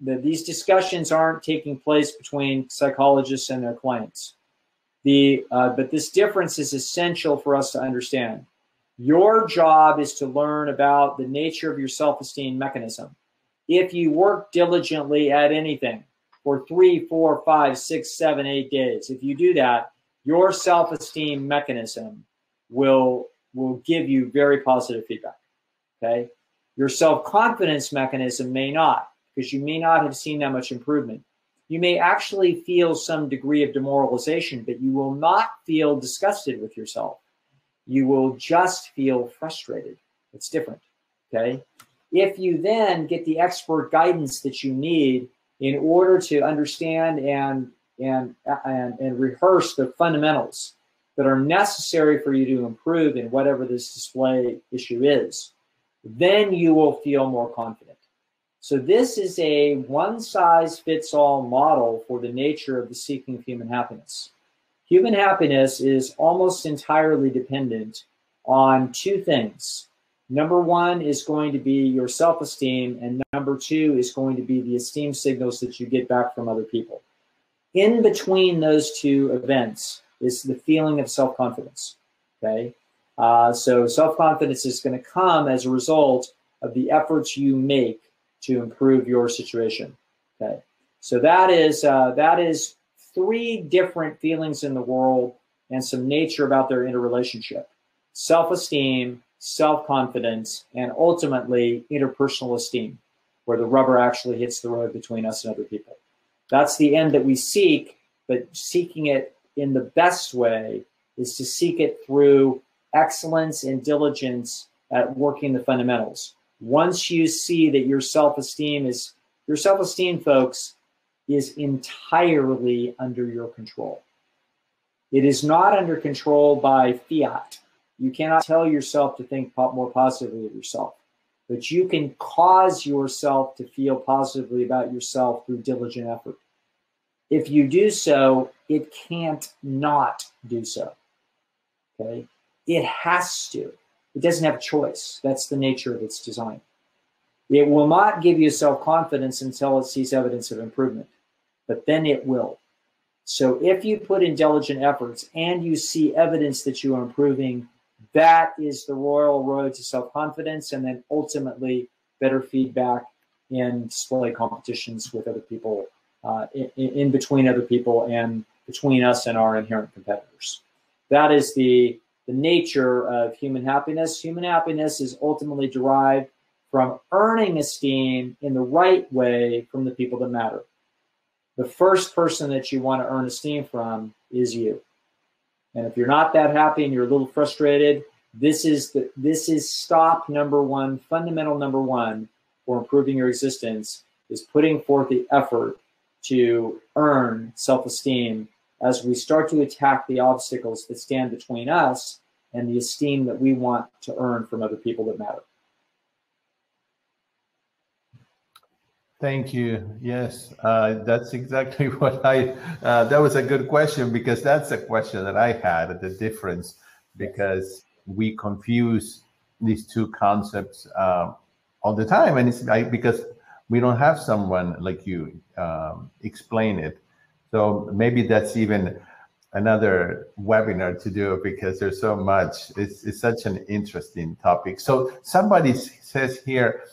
these discussions aren't taking place between psychologists and their clients. But this difference is essential for us to understand. Your job is to learn about the nature of your self-esteem mechanism. If you work diligently at anything for 3, 4, 5, 6, 7, 8 days, if you do that, your self-esteem mechanism will give you very positive feedback, okay? Your self-confidence mechanism may not, because you may not have seen that much improvement. You may actually feel some degree of demoralization, but you will not feel disgusted with yourself. You will just feel frustrated. It's different, okay? If you then get the expert guidance that you need in order to understand and rehearse the fundamentals that are necessary for you to improve in whatever this display issue is, then you will feel more confident. So this is a one-size-fits-all model for the nature of the seeking of human happiness. Human happiness is almost entirely dependent on two things. Number one is going to be your self-esteem, and number two is going to be the esteem signals that you get back from other people. In between those two events is the feeling of self-confidence, okay? So self-confidence is going to come as a result of the efforts you make to improve your situation, okay? So that is three different feelings in the world and some nature about their interrelationship. Self-esteem, self-confidence, and ultimately interpersonal esteem, where the rubber actually hits the road between us and other people. That's the end that we seek, but seeking it in the best way is to seek it through excellence and diligence at working the fundamentals. Once you see that your self-esteem, folks, is entirely under your control. It is not under control by fiat. You cannot tell yourself to think more positively of yourself, but you can cause yourself to feel positively about yourself through diligent effort. If you do so, it can't not do so, okay? It has to. It doesn't have a choice. That's the nature of its design. It will not give you self-confidence until it sees evidence of improvement, but then it will. So if you put in diligent efforts and you see evidence that you are improving, that is the royal road to self-confidence, and then ultimately better feedback in display competitions with other people, in between other people and between us and our inherent competitors. That is the nature of human happiness. Human happiness is ultimately derived from earning esteem in the right way from the people that matter. The first person that you want to earn esteem from is you. And if you're not that happy and you're a little frustrated, this is stop number one, fundamental number one for improving your existence, is putting forth the effort to earn self-esteem as we start to attack the obstacles that stand between us and the esteem that we want to earn from other people that matter. Thank you. Yes, that's exactly what that was a good question, because that's a question that I had, the difference, because we confuse these two concepts all the time. And it's because we don't have someone like you explain it. So maybe that's even another webinar to do, because there's so much. It's such an interesting topic. So somebody says here,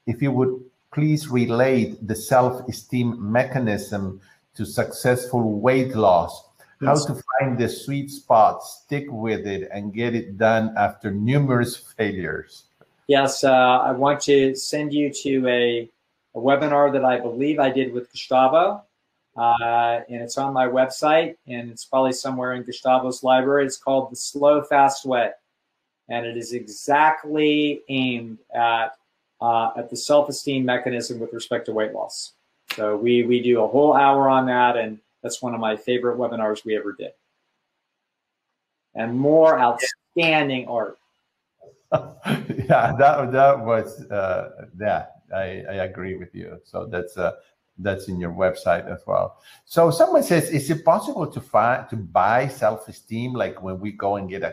if you would please relate the self-esteem mechanism to successful weight loss. how to find the sweet spot, stick with it, and get it done after numerous failures. Yes, I want to send you to a webinar that I believe I did with Gustavo, and it's on my website, and it's probably somewhere in Gustavo's library. It's called The Slow, Fast Way, and it is exactly aimed at the self-esteem mechanism with respect to weight loss. So we do a whole hour on that, and that's one of my favorite webinars we ever did. And more outstanding art. Yeah, that was I agree with you. So that's in your website as well. So someone says, is it possible to buy self-esteem, like when we go and get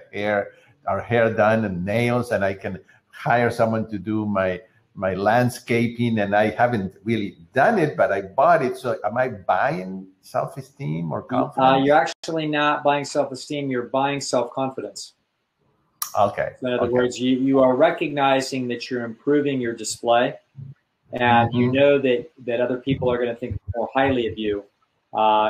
our hair done and nails, and I can hire someone to do my landscaping, and I haven't really done it, but I bought it. So am I buying self-esteem or confidence? You're actually not buying self-esteem, you're buying self-confidence. Okay. So in other words, you are recognizing that you're improving your display, and you know that other people are going to think more highly of you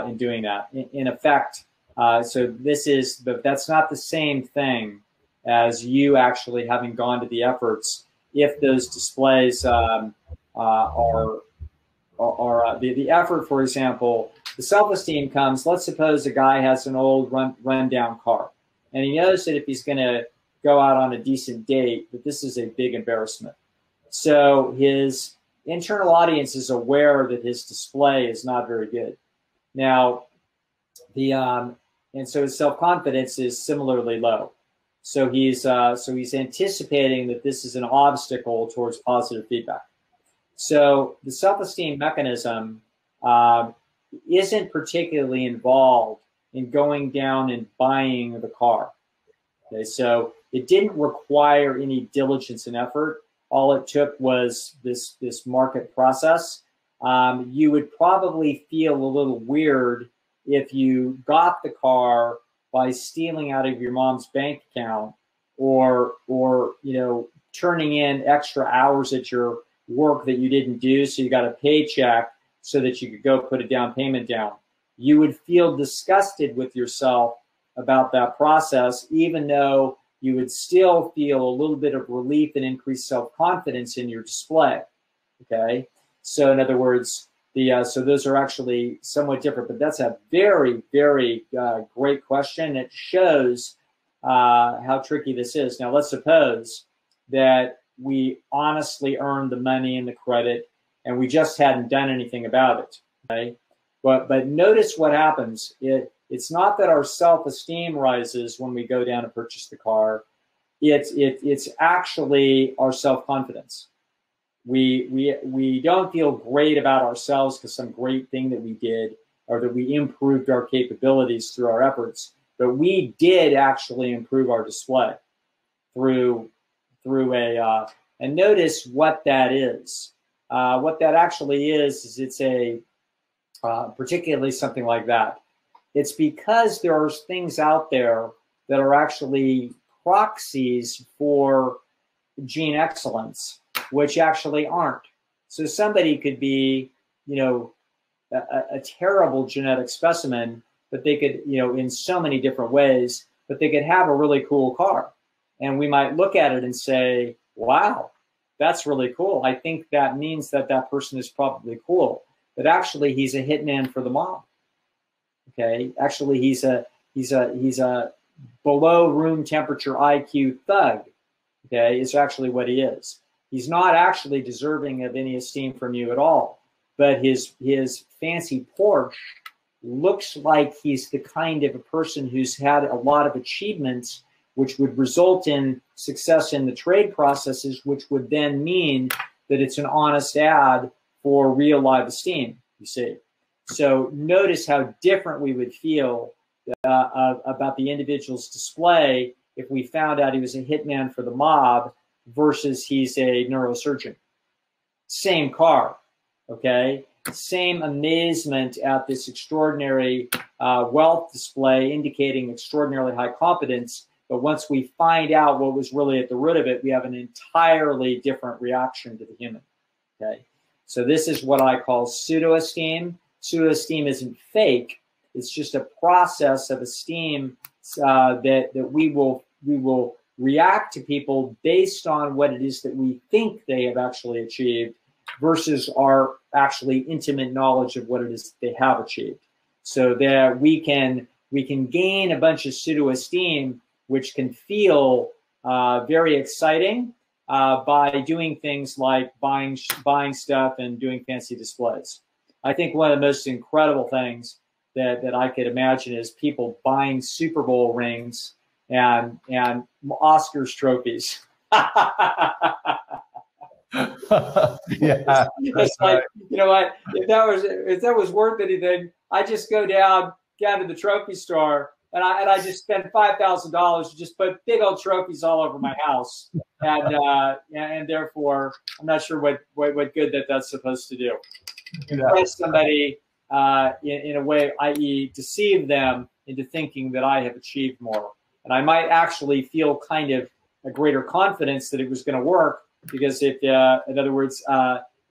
in doing that. In effect, so that's not the same thing as you actually having gone to the efforts. If those displays are the effort, for example, the self-esteem comes, let's suppose a guy has an old run-down car, and he knows that if he's going to go out on a decent date, that this is a big embarrassment. So his internal audience is aware that his display is not very good. Now, and so his self-confidence is similarly low. So he's anticipating that this is an obstacle towards positive feedback. So the self-esteem mechanism isn't particularly involved in going down and buying the car. Okay, so it didn't require any diligence and effort. All it took was this market process. You would probably feel a little weird if you got the car by stealing out of your mom's bank account, or turning in extra hours at your work that you didn't do, so you got a paycheck so that you could go put a down payment down. You would feel disgusted with yourself about that process, even though you would still feel a little bit of relief and increased self-confidence in your display. Okay, so in other words, so those are actually somewhat different, but that's a very, very great question. It shows how tricky this is. Now, let's suppose that we honestly earned the money and the credit, and we just hadn't done anything about it. Okay, but notice what happens. It's not that our self-esteem rises when we go down and purchase the car. It's actually our self-confidence. We don't feel great about ourselves because some great thing that we did, or that we improved our capabilities through our efforts, but we did actually improve our display through and notice what that is. What that actually is it's a particularly something like that. It's because there are things out there that are actually proxies for gene excellence, which actually aren't. So somebody could be, a terrible genetic specimen, but they could, in so many different ways, but they could have a really cool car. And we might look at it and say, wow, that's really cool. I think that means that that person is probably cool. But actually, he's a hitman for the mob. Okay, actually, he's a below room temperature IQ thug. Okay, is actually what he is. He's not actually deserving of any esteem from you at all. But his fancy Porsche looks like he's the kind of a person who's had a lot of achievements, which would result in success in the trade processes, which would then mean that it's an honest ad for real live esteem, you see. So notice how different we would feel about the individual's display if we found out he was a hitman for the mob versus he's a neurosurgeon. Same car, okay? Same amazement at this extraordinary wealth display indicating extraordinarily high competence, but once we find out what was really at the root of it, we have an entirely different reaction to the human, okay? So this is what I call pseudo esteem. Pseudo esteem isn't fake, It's just a process of esteem that we will react to people based on what it is that we think they have actually achieved versus our actually intimate knowledge of what it is they have achieved. So that we can gain a bunch of pseudo esteem, which can feel very exciting by doing things like buying stuff and doing fancy displays. I think one of the most incredible things that I could imagine is people buying Super Bowl rings and Oscars trophies. Yeah, it's like, right. You know what? If that was worth anything, I just go down to the trophy store and I just spend $5,000 to just put big old trophies all over my house, and therefore I'm not sure what good that's supposed to do. Impress somebody in a way, i.e., deceive them into thinking that I have achieved more, and I might actually feel kind of a greater confidence that it was going to work, because if, in other words,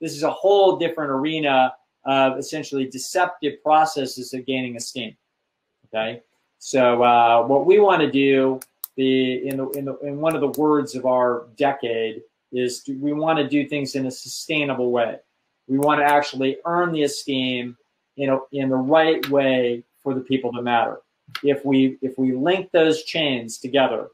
this is a whole different arena of essentially deceptive processes of gaining esteem. Okay, so what we want to do, in one of the words of our decade, is we want to do things in a sustainable way. We want to actually earn the esteem in the right way for the people that matter. If we link those chains together,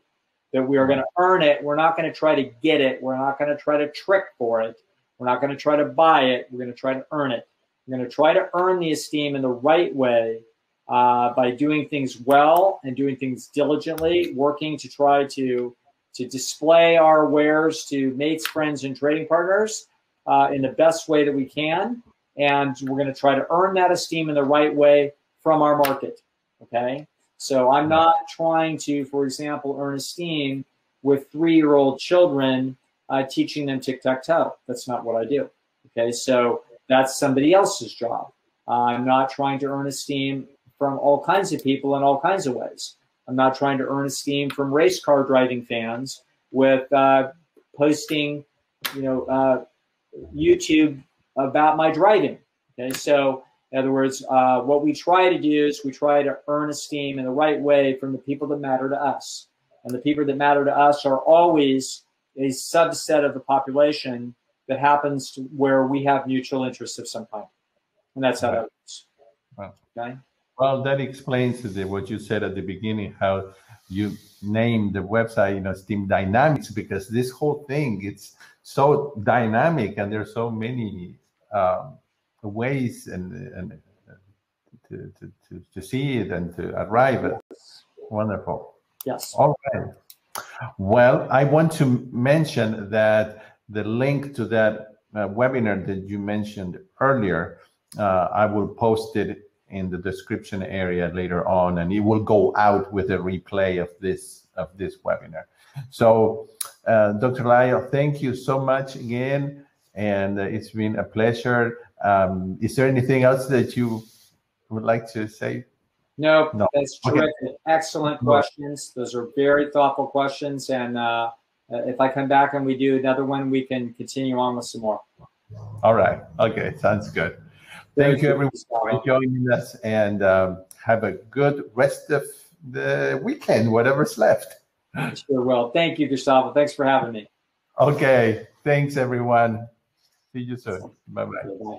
that we are going to earn it. We're not going to try to get it. We're not going to try to trick for it. We're not going to try to buy it. We're going to try to earn it. We're going to try to earn the esteem in the right way by doing things well and doing things diligently, working to try to display our wares to mates, friends, and trading partners in the best way that we can. And we're going to try to earn that esteem in the right way from our market. Okay? So I'm not trying to, for example, earn esteem with 3-year-old children teaching them tic-tac-toe. That's not what I do. Okay, so that's somebody else's job. I'm not trying to earn esteem from all kinds of people in all kinds of ways. I'm not trying to earn esteem from race car driving fans with posting, YouTube about my driving. Okay, so in other words, what we try to do is we try to earn esteem in the right way from the people that matter to us. And the people that matter to us are always a subset of the population that happens to where we have mutual interests of some kind. And that's how that works. Wow. Okay? Well, that explains what you said at the beginning, how you named the website, Esteem Dynamics, because this whole thing, it's so dynamic and there's so many ways and to see it and to arrive at. Wonderful. Yes. All right. Well, I want to mention that the link to that webinar that you mentioned earlier, I will post it in the description area later on, and it will go out with a replay of this webinar. So, Dr. Lisle, thank you so much again, and it's been a pleasure. Is there anything else that you would like to say? No, that's terrific. Okay. Excellent questions. Those are very thoughtful questions. And if I come back and we do another one, we can continue on with some more. All right. Okay. Sounds good. Thank you, everyone, for joining us, and have a good rest of the weekend, whatever's left. Sure will. Thank you, Gustavo. Thanks for having me. Okay. Thanks, everyone. See you soon. Bye-bye. Bye.